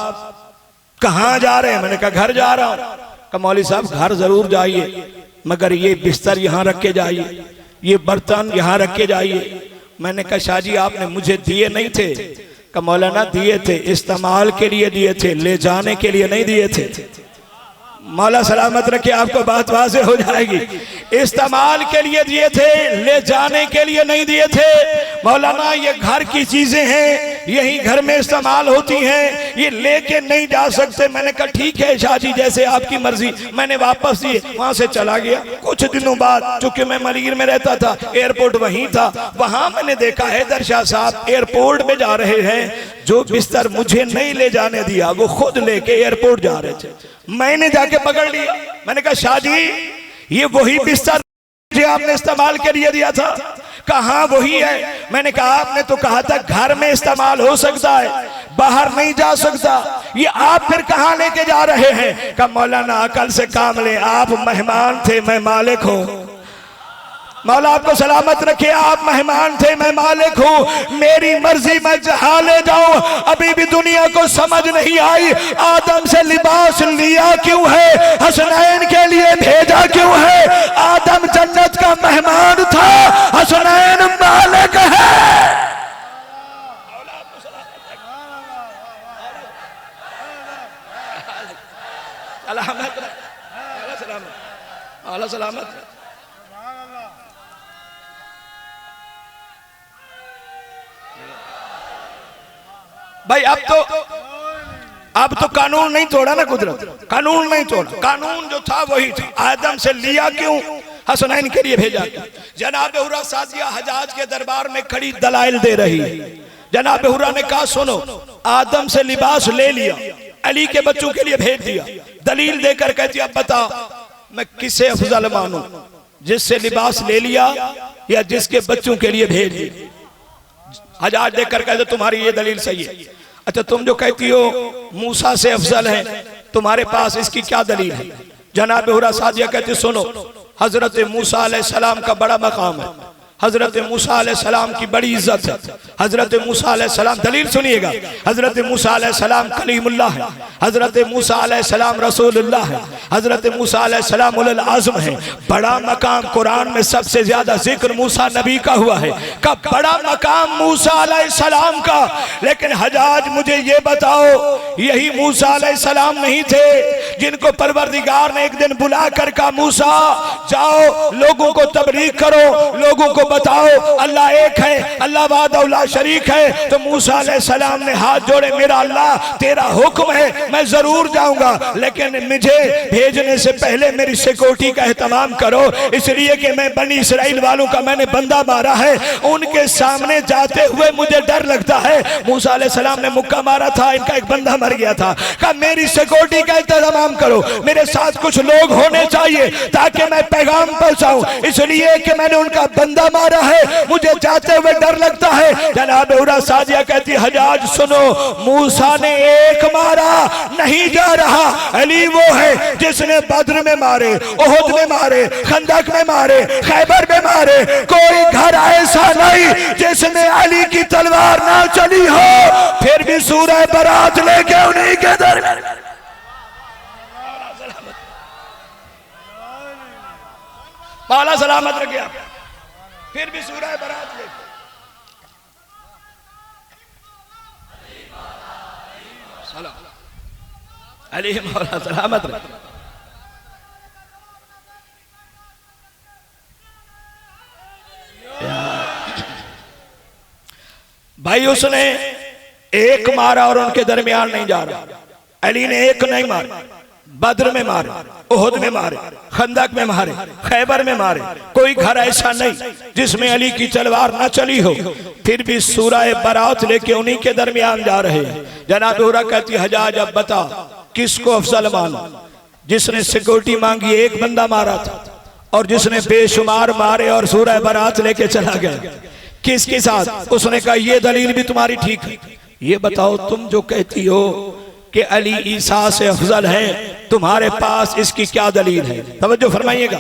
कहाँ जा रहे हैं? मैंने कहा घर जा रहा हूँ। कहा मौलवी साहब घर जरूर जाइए, मगर ये बिस्तर यहाँ रख के जाइए, ये बर्तन यहाँ रख के जाइए। मैंने कहा शाह जी आपने मुझे दिए नहीं थे? कहा मौलाना दिए थे, इस्तेमाल के लिए दिए थे, ले जाने के लिए नहीं दिए थे। मौला सलामत रखे, आपको बात वाज़ेह हो जाएगी। इस्तेमाल के लिए दिए थे, ले जाने के लिए नहीं दिए थे। मौलाना ये घर की चीजें हैं, यही घर में इस्तेमाल होती हैं, ये लेके नहीं जा सकते। मैंने कहा ठीक है शाह जी जैसे आपकी मर्जी। मैंने वापस दिए, वहां से चला गया। कुछ दिनों बाद, चूंकि मैं मलीर में रहता था, एयरपोर्ट वहीं था, वहां मैंने देखा हैदर शाह साहब एयरपोर्ट में जा रहे हैं। जो बिस्तर मुझे नहीं ले जाने दिया वो खुद लेके एयरपोर्ट जा रहे थे। मैंने जाके पकड़ लिया, मैंने कहा शाह जी ये वही बिस्तर जो आपने इस्तेमाल के लिए दिया था? कहाँ वही है? मैंने कहा आपने तो कहा था घर में इस्तेमाल हो सकता है, बाहर नहीं जा सकता, ये आप फिर कहाँ लेके जा रहे हैं? कहा मौलाना अकल से काम ले, आप मेहमान थे मैं मालिक हूँ। मौला आपको सलामत रखे, आप मेहमान थे मैं मालिक हूँ, मेरी मर्जी मैं जहाँ ले जाऊं। अभी भी दुनिया को समझ नहीं आई आदम से लिबास लिया क्यों है, हसनैन के लिए भेजा क्यों है? आदम जन्नत का मेहमान था, हसनैन मालिक है। सलामत भाई अब तो कानून नहीं तोड़ा ना, कुदरत कानून नहीं तोड़ा, कानून जो था वही था। आदम से लिया क्यों, हसनैन के लिए भेजा क्यों? जनाब हुर्रा सादिया हजाज के दरबार में खड़ी दलाइल दे रही है। जनाब हुर्रा ने कहा सुनो, आदम से लिबास ले लिया, अली के बच्चों के लिए भेज दिया। दलील देकर कहती अब बताओ मैं किसे अफजल मानूं, जिससे लिबास ले लिया या जिसके बच्चों के लिए भेज दिया? हजाज देकर कहते तुम्हारी ये दलील सही है। अच्छा तुम जो कहती हो मूसा से अफजल है, तुम्हारे पास इसकी क्या दलील है? जनाब हुर्रा सादिया कहते सुनो, हजरत मूसा अलैहिस्सलाम का बड़ा मकाम है, हजरत मूसा अलैहिस्सलाम की बड़ी इज्जत है। हजरत मूसा अलैहिस्सलाम, दलील सुनिएगा, हजरत मूसा अलैहिस्सलाम कलीमुल्लाह है, हजरत मूसा अलैहिस्सलाम रसूलुल्लाह है, हजरत मूसा अलैहिस्सलाम उलुल आज़म है। बड़ा मकाम, कुरान में सबसे ज्यादा जिक्र मूसा नबी का हुआ है, का बड़ा मकाम मूसा अलैहिस्सलाम का। लेकिन हजाज मुझे ये बताओ, यही मूसा अलैहिस्सलाम नहीं थे जिनको परवरदिगार ने एक दिन बुला कर कहा मूसा जाओ लोगों को तबलीग करो, लोगों को बताओ अल्लाह एक है, अल्लाह वाहदहुल्ला शरीक है। तो मूसा अलैहिस्सलाम ने हाथ जोड़े, मेरा अल्लाह तेरा हुक्म है मैं जरूर जाऊंगा, लेकिन मुझे भेजने से पहले मेरी सिक्योरिटी का एहतमाम करो, इसलिए कि मैं बनी इसराइल वालों का मैंने बंदा मारा है, उनके सामने जाते हुए मुझे डर लगता है। मूसा अलैहिस्सलाम ने मुक्का मारा था, इनका एक बंदा मर गया था, कहा मेरी सिक्योरिटी का इंतजाम पैगाम करो, मेरे साथ कुछ लोग होने चाहिए ताकि मैं पैगाम पहुंचाऊं, इसलिए कि मैंने उनका बंदा मारा है, मुझे जाते हुए डर लगता है। जनाब उरा सादिया कहती हजाज सुनो, मूसा ने एक मारा नहीं जा रहा, अली वो है जिसने बद्र में मारे, ओहद में मारे, खंदक में मारे, खैबर में मारे। कोई घर ऐसा नहीं जिसमें अली की तलवार ना चली हो, फिर भी सूरह बरात लेके उन्हीं के दरबार मौला सलामत रख गया, फिर भी सूरह बरात लेके अली मौला सलामत रख। भाई उसने एक मारा और उनके दरमियान नहीं जा रहा। अली ने एक नहीं मारा, बद्र में मारे, ओहद में मारे, खंदक में मारे, खैबर में मारे। कोई घर ऐसा नहीं जिसमें अली की तलवार ना चली हो, फिर भी सूरह बरात लेके उन्हीं के दरमियान जा रहे हैं। जनाब उरा कहती हजाज अब बता किसको अफजल मानो, जिसने सिक्योरिटी मांगी एक बंदा मारा था और जिसने बेशुमार मारे और सूरह बरात लेके चला गया, किसके साथ? उसने कहा ये दलील भी तुम्हारी ठीक है, ये बताओ तुम जो कहती हो कि अली ईसा से अफजल है, तुम्हारे पास इसकी क्या दलील है? तवज्जो फरमाइएगा,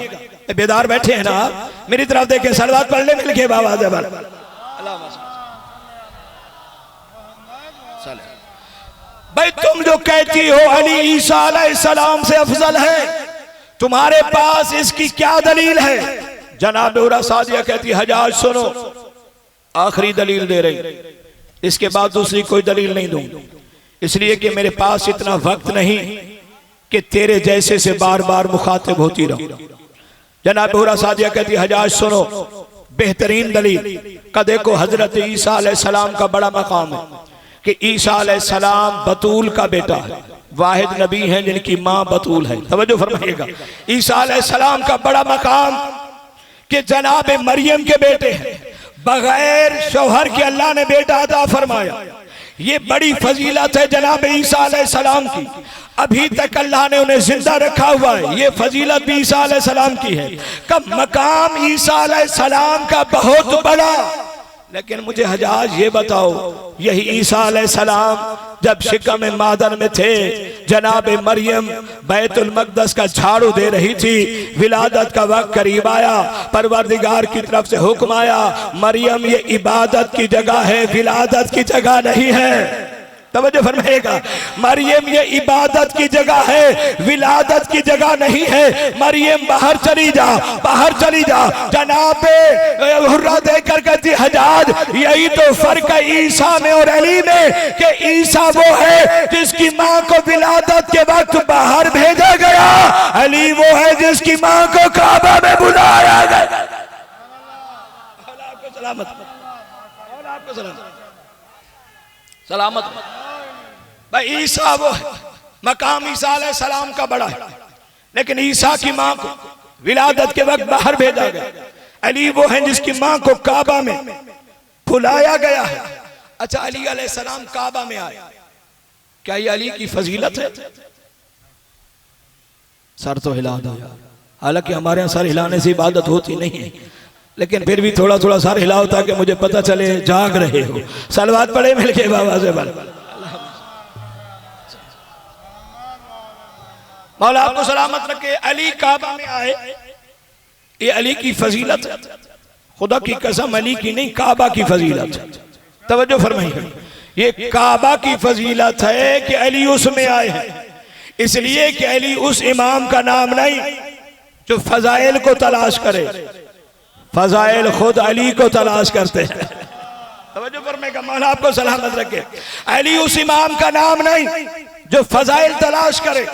बेदार बैठे हैं ना, मेरी तरफ देखें, सलवात पढ़ ले मिलके बाबा जबर। भाई तुम जो कहती हो अली ईसा अलैहिस्सलाम से अफजल है, तुम्हारे पास इसकी क्या दलील है? जनाब उरा सादिया कहती हजाज सुनो, आखिरी दलील दे रही, इसके बाद दूसरी कोई दलील नहीं दूंगी, इसलिए कि मेरे पास इतना वक्त नहीं कि तेरे जैसे से बार बार मुखातिब होती रहूं। जनाब उरा सादिया कहती हजाज सुनो, बेहतरीन दलील का देखो, हजरत ईसा अलैहिस्सलाम का बड़ा मकाम है कि ईसा अलैहिस्सलाम बतूल का बेटा है, वाहिद नबी हैं जिनकी माँ बतूल है। तवज्जो फरमाइएगा, ईसा अलैहिस्सलाम का बड़ा मकाम कि जनाब मरियम के बेटे हैं, बगैर शौहर के अल्लाह ने बेटा अता फरमाया। ये बड़ी फजीलत है जनाब ईसा अलैहिस्सलाम की, अभी तक अल्लाह ने उन्हें जिंदा रखा हुआ है, ये फजीलत भी ईसा अलैहिस्सलाम की है। कब मकाम ईसा अलैहिस्सलाम का बहुत बड़ा, लेकिन मुझे हजाज ये बताओ, यही ईसा अलैहिस्सलाम जब शिकम मादर में थे, जनाब मरियम बैतुल मक़दस का झाड़ू दे रही थी, विलादत का वक्त करीब आया, परवरदिगार की तरफ से हुक्म आया, मरियम ये इबादत की जगह है, विलादत की जगह नहीं है। तवज्जो फरमाइएगा, मरियम ये इबादत की जगह है, विलादत की जगह नहीं है। मरियम बाहर चली जा, बाहर चली जा। जनाब हुर्रा देकर कहती हजाज यही तो फर्क है ईसा में और अली में, कि ईसा वो है जिसकी माँ को विलादत के वक्त बाहर भेजा गया, अली वो है जिसकी माँ को काबा में बुलाया गया। सलामत सलामत भाई, ईसा वो है, मकाम ईसा अलैहिस्सलाम का बड़ा है, लेकिन ईसा की माँ को विलादत के वक्त बाहर भेजा गया। अली वो है जिसकी माँ को काबा में बुलाया गया है। अच्छा, अली अलैहिस्सलाम काबा में आए, क्या ये अली की फजीलत है? सर तो हिला दो यार, हालांकि हमारे यहाँ सर हिलाने से इबादत होती नहीं है, लेकिन फिर भी थोड़ा थोड़ा सर हिलाओ ताकि मुझे पता चले जाग रहे हो। सलवात पढ़े मिलके बाबा से बल। मौला आपको सलामत रखे। अली काबा में आए, ये अली की फजीलत है, खुदा की कसम अली की नहीं, काबा की फजीलत है। तवज्जो फरमाइए, ये काबा की फजीलत है कि अली उसमें आए हैं, इसलिए कि अली उस इमाम का नाम नहीं जो फजाइल को तलाश करे, फजाइल खुद अली को तलाश करते हैं। तवज्जो फरमाइएगा, मौला आपको सलामत रखे। अली उस इमाम का नाम नहीं जो फजाइल तलाश करे,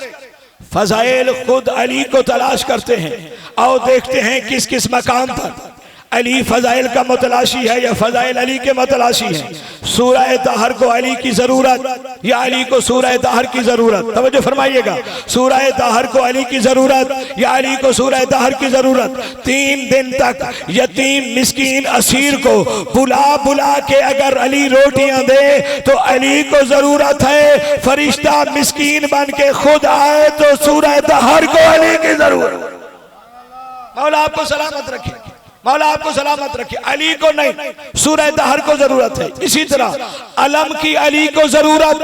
फजाइल खुद अली को तलाश करते हैं। आओ देखते हैं किस किस मकाम पर अली फजाइल का मुतलाशी है या फजाइल अली के मुतलाशी है? सूरह ताहर को अली की जरूरत या अली को सूरह ताहर की जरूरत? तवज्जो फरमाइएगा, सूरह ताहर को अली की जरूरत या अली को सूरह ताहर की जरूरत? 3 दिन तक यतीम मिस्कीन असीर को बुला बुला के अगर अली रोटियां दे तो अली को जरूरत है। फरिश्ता मिस्कीन बन के खुद आए तो सूरह ताहर को अली की जरूरत। मौला आपको सलामत रखे, मौला आपको सलामत रखे। अली को नहीं, सूरह ताहर को जरूरत है। इसी तरह अलम की अली को जरूरत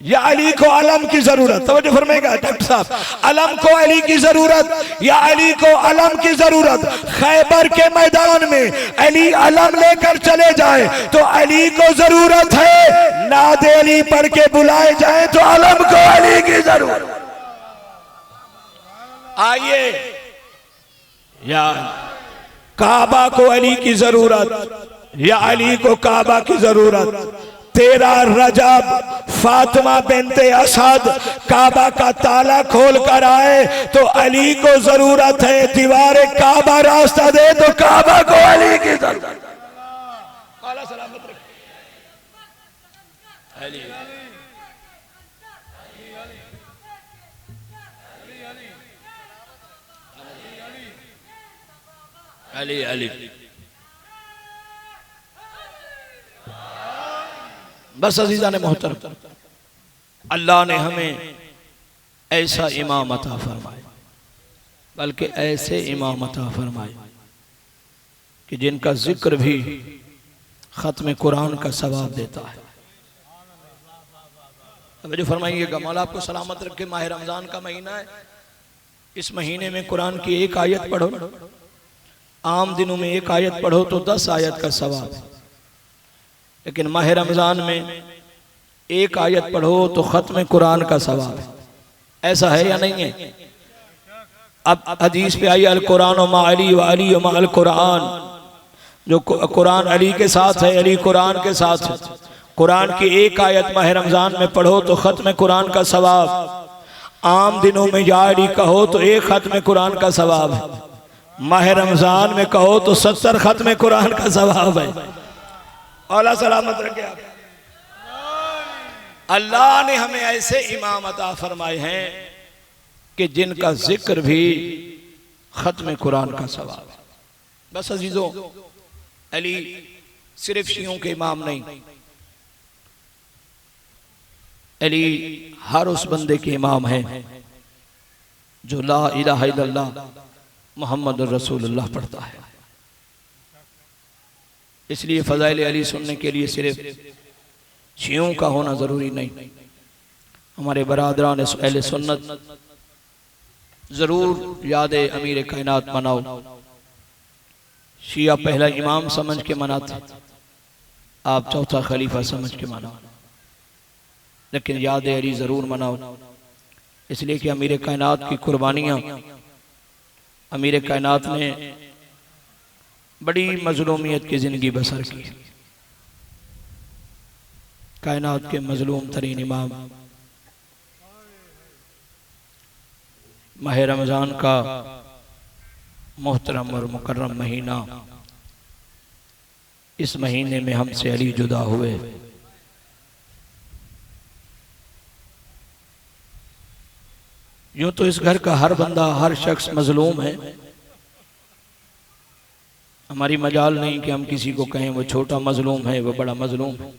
या अली को अलम की जरूरत? तवज्जो फरमाइएगा डॉक्टर साहब, अलम को अली की जरूरत या अली को अलम की जरूरत? खैबर के मैदान में अली अलम लेकर चले जाए तो अली को जरूरत है, नादे अली पढ़ के बुलाए जाए तो अलम को अली की जरूरत। आइए, या काबा को अली की जरूरत या अली को काबा की जरूरत? 13 रजब फातिमा बिनते असद काबा का ताला खोल कर आए तो अली को जरूरत है, दीवार काबा रास्ता दे तो काबा को अली की जरूरत। मौला सलामत रखे। अली अली अली बस अजीजा ने मोहतरम, अल्लाह ने हमें ऐसा इमाम अता फरमाए, बल्कि ऐसे इमाम अता फरमाए कि जिनका जिक्र भी खत्म कुरान का सवाब देता है। अब जो फरमाइएगा, मौला आपको सलामत रखे। माह रमजान का महीना है, इस महीने में कुरान की एक आयत पढ़ो, आम दिनों में एक आयत पढ़ो तो 10 आयत का सवाब है, लेकिन माह रमजान में एक आयत पढ़ो तो खत्म कुरान का सवाब है। ऐसा है या नहीं है? अब हदीस पे आई, अल कुरान मा अली व अली मा अल कुरान, जो कुरान अली के साथ है, अली कुरान के साथ है। कुरान की एक आयत माह रमजान में पढ़ो तो खत्म कुरान का सवाब। आम दिनों में या अली कहो तो एक खत्म कुरान का सवाब है, माह रमजान में कहो तो 70 खत्म कुरान का सवाब है। औला सलामत रखे आप। अल्लाह ने हमें ऐसे इमाम अता फरमाए हैं कि जिनका जिक्र भी खत्म कुरान का सवाब है। बस अजीजों, अली सिर्फ शियों के इमाम नहीं, अली हर उस बंदे के इमाम हैं जो ला इलाहा इल्लल्लाह मोहम्मद रसूलुल्लाह पढ़ता है। इसलिए फजाइल अली सुनने के लिए सिर्फ शियों का होना जरूरी नहीं, हमारे बरादरान अहले सुन्नत जरूर याद अमीर कायनात मनाओ। शिया पहला इमाम समझ के मनाते, आप चौथा खलीफा समझ के मनाओ, लेकिन याद अली जरूर मनाओ, इसलिए कि अमीर कायनात की कुर्बानियां, अमीर कायनात ने बड़ी मजलूमियत की जिंदगी बसर की। कायनात के मजलूम तरीन इमाम, माह रमजान का मोहतरम और मुकर्रम महीना, इस महीने में हमसे अली जुदा हुए। यूं तो इस घर का हर बंदा, हर शख्स मजलूम है। हमारी मजाल नहीं कि हम किसी को कहें वो छोटा मजलूम है, वो बड़ा मजलूम है,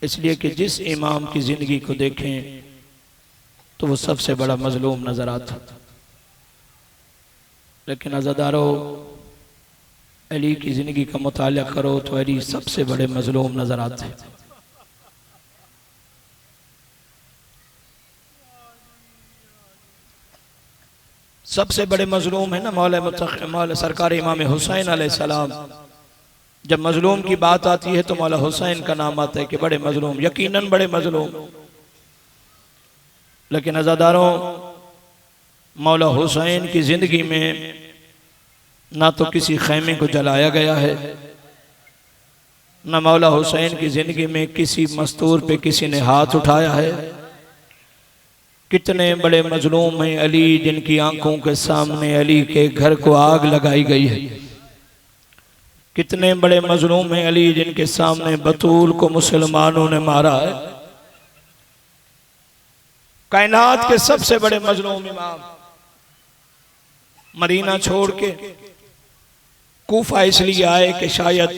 इसलिए कि जिस इमाम की जिंदगी को देखें तो वो सबसे बड़ा मजलूम नजर आता। लेकिन अज़ादारो, अली की जिंदगी का मुताला करो तो अली सबसे बड़े मजलूम नजर आते हैं। सबसे बड़े मजलूम है ना मौला सरकार इमाम हुसैन अलैहिस्सलाम। जब मजलूम की बात आती है तो मौला हुसैन का नाम आता है कि बड़े मजलूम, यकीनन बड़े मजलूम। लेकिन अज़ादारों, मौला हुसैन की जिंदगी में ना तो किसी खैमे को जलाया गया है, ना मौला हुसैन की जिंदगी में किसी मस्तूर पे किसी ने हाथ उठाया है। कितने बड़े मजलूम हैं अली, जिनकी आंखों के सामने अली के घर को आग लगाई गई है। कितने बड़े मजलूम हैं अली जिनके सामने बतूल को मुसलमानों ने मारा है। कायनात के सबसे बड़े मजलूम इमाम मदीना छोड़ के कूफा इसलिए आए कि शायद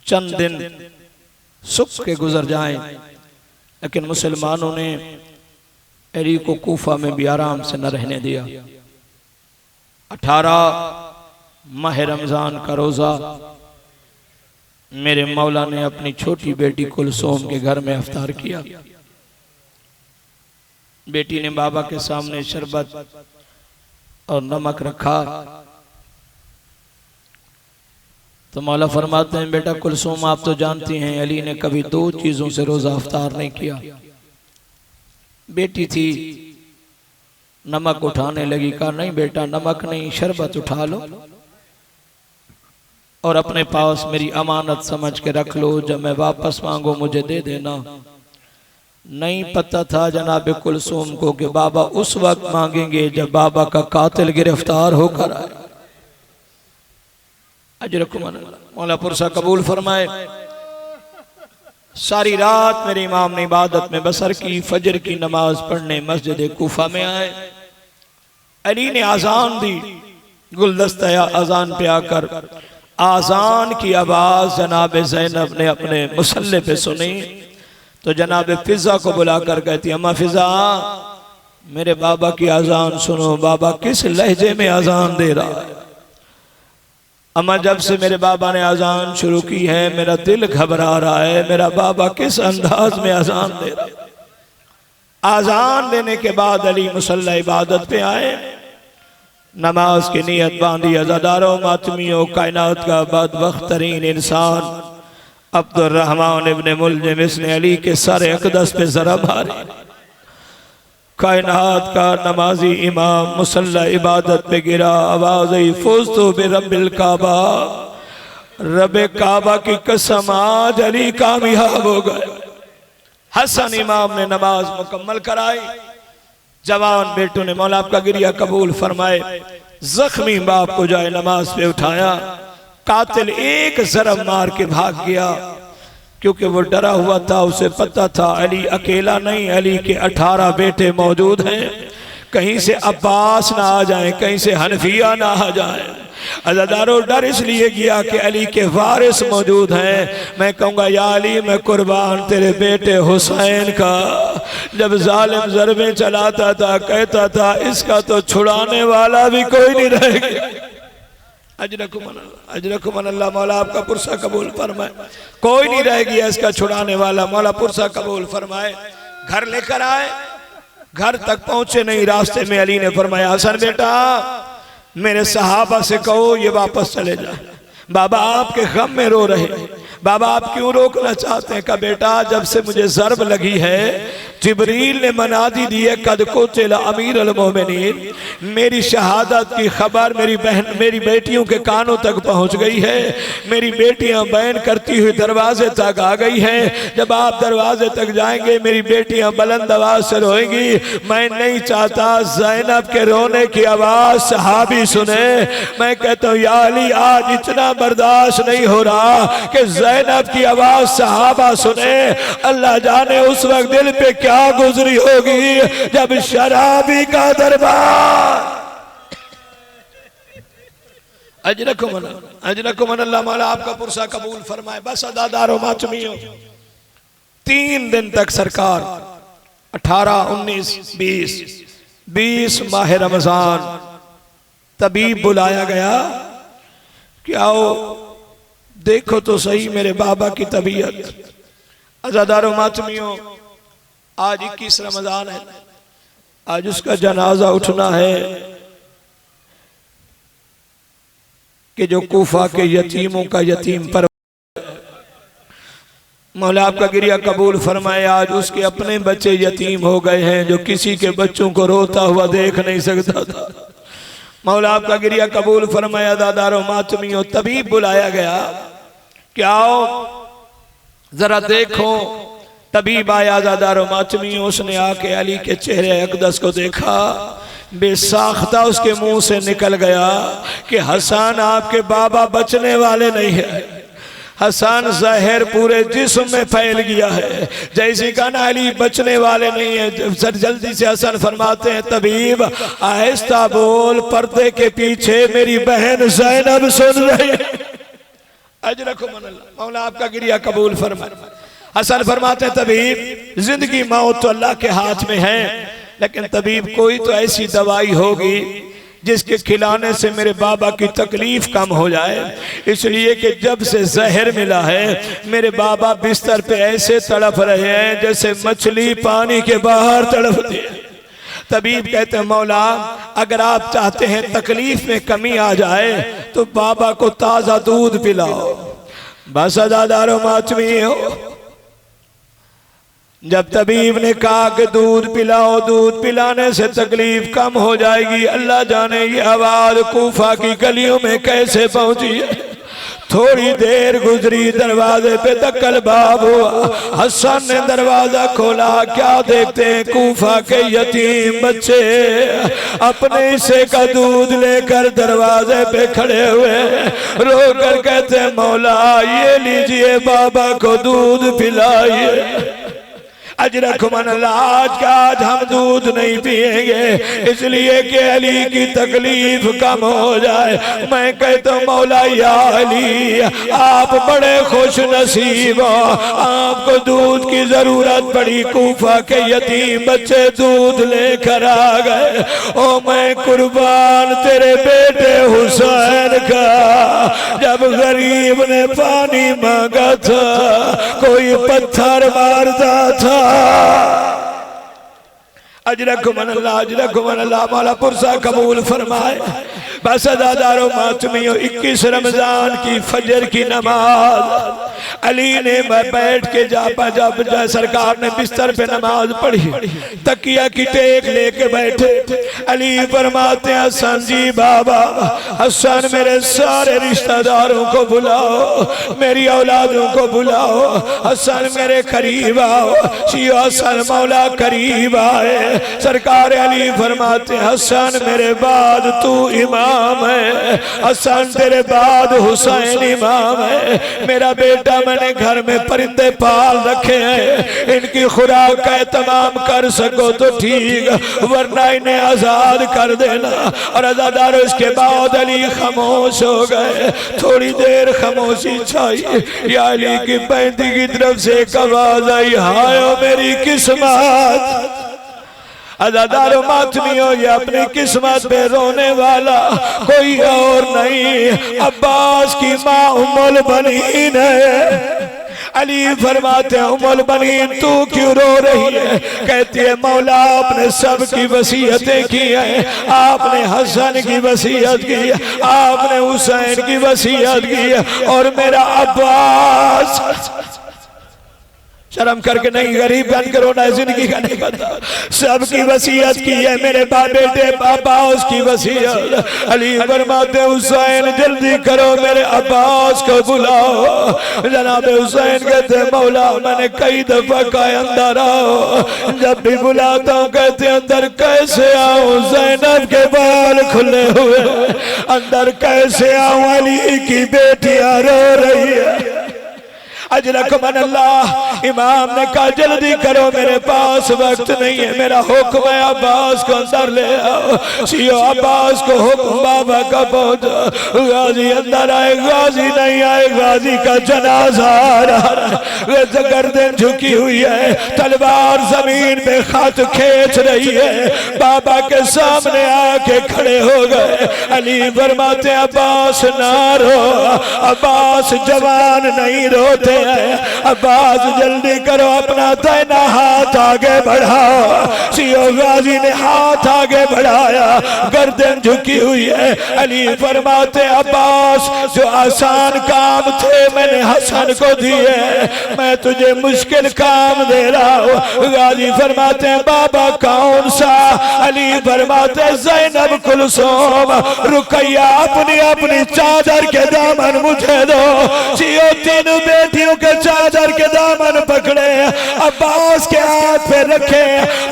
चंद दिन सुख के गुजर जाएं, लेकिन मुसलमानों ने अली को कूफा में भी आराम से न रहने दिया। 18 माह रमजान का रोजा मेरे मौला ने अपनी छोटी बेटी कुलसूम के घर में इफ्तार किया। बेटी ने बाबा के सामने शरबत और नमक रखा तो मौला फरमाते हैं, बेटा कुलसूम आप तो जानती हैं अली ने कभी 2 चीजों से रोजा इफ्तार नहीं किया। बेटी थी, नमक उठाने लगी, कहा नहीं बेटा नमक नहीं, शरबत उठा लो और अपने पास मेरी अमानत समझ के रख लो, जब मैं वापस मांगो मुझे दे देना। नहीं पता था जनाब कुलसूम को कि बाबा उस वक्त मांगेंगे जब बाबा का कातिल गिरफ्तार होकर आए। अजरकुम मौला पुरसा कबूल फरमाए। सारी रात मेरे इमाम ने इबादत में बसर की। फजर की नमाज पढ़ने मस्जिद कूफा में आए। अली ने आजान दी। गुलदस्ता अजान पे आकर आजान की आवाज जनाब ज़ैनब ने अपने मुसल्ले पे सुनी तो जनाब फिजा को बुलाकर कहती, अम्मा फिजा मेरे बाबा की आजान सुनो, बाबा किस लहजे में आजान दे रहा है। अम्मा जब से मेरे बाबा ने आजान शुरू की है मेरा दिल घबरा रहा है, मेरा बाबा किस अंदाज में आजान दे रहा है। आजान देने के बाद अली मुसल्ला इबादत पे आए, नमाज की नीयत बांधी। अज़ादारों मातमियों, कायनात का बदबख्त तरीन इंसान अब्दुर्रहमान इब्न मुलजिम इसने अली के सर अक़दस पे जरा मारी। कायनात का नमाजी इमाम मुसल्ला इबादत पे गिरा। आवाज़ आई, फुज़्तु बिरब्बिल काबा, रब्बे काबा की कसम आज अली कामयाब हो गए। हसन इमाम ने नमाज मुकम्मल कराई। जवान बेटों ने मौला आपका गिरिया कबूल फरमाए। जख्मी बाप को जाए नमाज पे उठाया। कातिल एक ज़रब मार के भाग गया क्योंकि वो डरा हुआ था। उसे पता था अली अकेला नहीं, अली के 18 बेटे मौजूद हैं। कहीं से अब्बास ना आ जाए, कहीं से हनफिया ना आ जाए। अज़ादारों डर इसलिए गया कि अली के वारिस मौजूद हैं। मैं कहूँगा या अली मैं कुर्बान तेरे बेटे हुसैन का। जब जालिम ज़रबें चलाता था कहता था इसका तो छुड़ाने वाला भी कोई नहीं रह गया। अजरकुम अल्लाह, मौला आपका पुरसा कबूल फरमाए। कोई नहीं रह गया इसका छुड़ाने वाला, मौला पुरसा कबूल फरमाए। घर लेकर आए, घर तक पहुंचे नहीं, रास्ते में अली ने फरमाया, हसन बेटा मेरे सहाबा से कहो ये वापस चले जाए, बाबा आपके गम में रो रहे, बाबा आप क्यों रोकना चाहते हैं। कहा बेटा जब से मुझे ज़रब लगी है जिब्रील ने मनादी दी है, कद कुतिल अमीर अल मोमिनीन, मेरी शहादत की खबर मेरी बेटियों के कानों तक पहुंच गई है। मेरी बेटियां बयान करती हुई दरवाजे तक आ गई हैं। जब आप दरवाजे तक जाएंगे मेरी बेटियां बुलंद आवाज से रोएंगी। मैं नहीं चाहता ज़ैनब के रोने की आवाज सहाबी सुने। मैं कहता हूँ या अली आज इतना बर्दाश्त नहीं हो रहा कि ज़ैनब की आवाज सहाबा सुने। अल्लाह जाने उस वक्त दिल पे क्या गुजरी होगी जब शराबी का दरबार। अजरकुम अल्लाह, मौला आपका पुरसा कबूल फरमाए। बस अदादारों मातमियों, 3 दिन तक सरकार 18, 19, 20 माह रमजान तबीब बुलाया गया कि आओ देखो तो सही मेरे बाबा की तबीयत। अज़ादारों मातमियों, आज 21 रमजान है, आज उसका जनाजा उठना है कि जो कूफा के यतीमों का यतीम पर मौला आपका गिरिया कबूल फरमाए। आज उसके अपने बच्चे यतीम हो गए हैं जो किसी के बच्चों को रोता हुआ देख नहीं सकता था। मौला आपका गिरिया कबूल फरमाया। दादारों मातमियों, तबीब बुलाया गया कि आओ जरा देखो। तबीब आया। दादारों मातमियों, उसने आके अली के चेहरे अक़दस को देखा, बेसाख्ता उसके मुंह से निकल गया कि हसन आपके बाबा बचने वाले नहीं है। हसन जहर पूरे जिस्म में फैल गया है। जैसे कहना अली बचने वाले नहीं है, सर जल्दी से हसन फरमाते हैं तबीब आहिस्ता बोल, पर्दे के पीछे मेरी बहन ज़ैनब सुन रही है। अजरकुमुल्लाह, मौला आपका गिरिया कबूल फरमाए। हसन फरमाते हैं तबीब जिंदगी मौत तो अल्लाह के हाथ में है, लेकिन तबीब कोई तो ऐसी दवाई होगी जिसके खिलाने से मेरे बाबा की तकलीफ कम हो जाए, इसलिए कि जब से जहर मिला है मेरे बाबा बिस्तर पे ऐसे तड़प रहे हैं जैसे मछली पानी के बाहर तड़पती है। तबीब कहते हैं मौला अगर आप चाहते हैं तकलीफ में कमी आ जाए तो बाबा को ताज़ा दूध पिलाओ। बस अज़ादारो मातमी हो। जब तबीब ने कहा कि दूध पिलाओ, दूध पिलाने से तकलीफ कम हो जाएगी, अल्लाह जाने ये आवाज कूफा की गलियों में कैसे पहुंची है। थोड़ी देर गुजरी, दरवाजे पे दक्कल बाब हुआ। हसन ने दरवाजा खोला, क्या देखते हैं कूफा के यतीम बच्चे अपने हिस्से का दूध लेकर दरवाजे पे खड़े हुए रो कर कहते हैं मौला ये लीजिए बाबा को दूध पिलाइए। अजरकुमुल्लाह, आज हम दूध नहीं पिएंगे इसलिए कि अली की तकलीफ कम हो जाए। मैं कहता हूँ मौला या अली आप बड़े खुश नसीब हो, आपको दूध की जरूरत पड़ी, कूफा के यतीम बच्चे दूध लेकर आ गए। ओ मैं कुर्बान तेरे बेटे हुसैन का, जब गरीब ने पानी मांगा था कोई पत्थर मारता था। अजरकुमुल्लाह, अजरकुमुल्लाह, मौला पुरसा कबूल फरमाए। बस अज़ादारो मातमियों 21 रमजान की फजर की नमाज अली ने बैठ के जब सरकार ने बिस्तर पे नमाज पढ़ी, तकिया की टेक लेके बैठे। अली फरमाते हैं हसन जी बाबा, हसन मेरे सारे रिश्तेदारों को बुलाओ, मेरी औलादों को बुलाओ, हसन मेरे करीब आओ। शियो हसन मौला करीब आए। सरकार अली फरमाते हैं हसन मेरे बाद तू इमाम है, हसन तेरे बाद हुसैन इमाम है। मेरा बेटा मैंने घर में परिंदे पाल रखे हैं, इनकी खुराक का एहतमाम कर सको तो ठीक, वरना इन्हें आजाद कर देना। और आजादार इसके बाद अली खामोश हो गए। थोड़ी देर खामोशी छाई, या अली की पैंती की तरफ से एक आवाज आई, हाय ओ मेरी किस्मत। अज़ादारो मातमियों, ये अपनी किस्मत पे रोने वाला कोई और नहीं, अब्बास की माँ उम्मुल बनीन है। अली फरमाते हैं उम्मुल बनीन तू क्यों रो रही है? कहती है मौला आपने सब की वसीयतें की हैं, आपने हसन की वसीयत की है, आपने हुसैन की वसीयत की है, और मेरा अब्बास शर्म करके नहीं, गरीब बन कर रोना जिंदगी का नहीं पता, सबकी वसीयत की है, मेरे बेटे अब्बास की वसीयत। अली फरमाते हुसैन जल्दी करो मेरे अब्बास को बुलाओ। जनाब हुसैन कहते मौला मैंने कई दफा कहा अंदर आओ, जब भी बुलाता हूँ कहते अंदर कैसे आओ, ज़ैनब के बाल खुले हुए, अंदर कैसे आऊं, अली की बेटियां रो रही है। अजरकुमुल्लाह, इमाम ने कहा जल्दी करो मेरे पास वक्त नहीं है, मेरा हुक्म है अब्बास को अंदर ले आओ। सियो अब्बास को हुक्म बाबा का पहुंचो, गाजी अंदर आए, गाजी नहीं आए, गाजी का जनाजा आ रहा है, गर्दन झुकी हुई है, तलवार जमीन पे खत खींच रही है, बाबा के सामने आके खड़े हो गए। अली फरमाते अब्बास ना रो, अब्बास जवान नहीं रोते, अब्बास जल्दी करो अपना दाहिना हाथ आगे बढ़ाओ। सियो गाजी ने हाथ आगे बढ़ाया, गर्दन झुकी हुई है। अली फरमाते अब्बास जो आसान काम थे मैंने हसन को दिए, मैं तुझे मुश्किल काम दे रहा हूँ। गाजी फरमाते हैं बाबा कौन सा? अली फरमाते ज़ैनब, कुलसूम, रुकैया, अपनी अपनी चादर के दामन मुझे दो। सियो तीनों बेटियों के चादर के दामन पकड़े, अब्बास के हाथ पे रखे,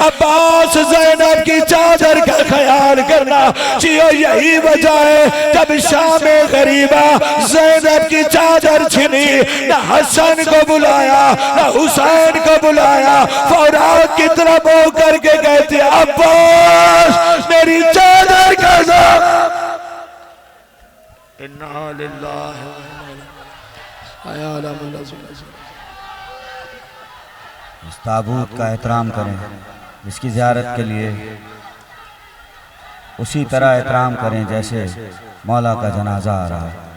अब्बास ज़ैनब की चादर का ख्याल करना। जियो यही वजह है जब शाम गरीबा ज़ैनब की चादर छिनी, न हसन को बुलाया न हुसैन को बुलाया, फौरान की तरफ हो करके कहते अब्बास मेरी चादर का इस ताबूत का एहतराम करें, इसकी ज़ियारत के लिए उसी तरह एहतराम करें जैसे मौला का जनाजा आ रहा है।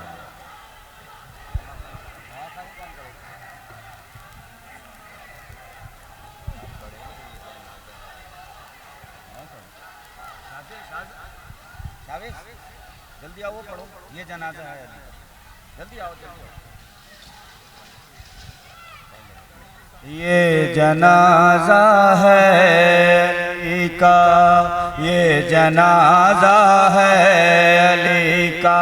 जल्दी आओ, पढ़ो, ये जनाजा है, जल्दी आओ, जल्दी आओ। ये जनाजा है अली का, ये जनाजा है अली का।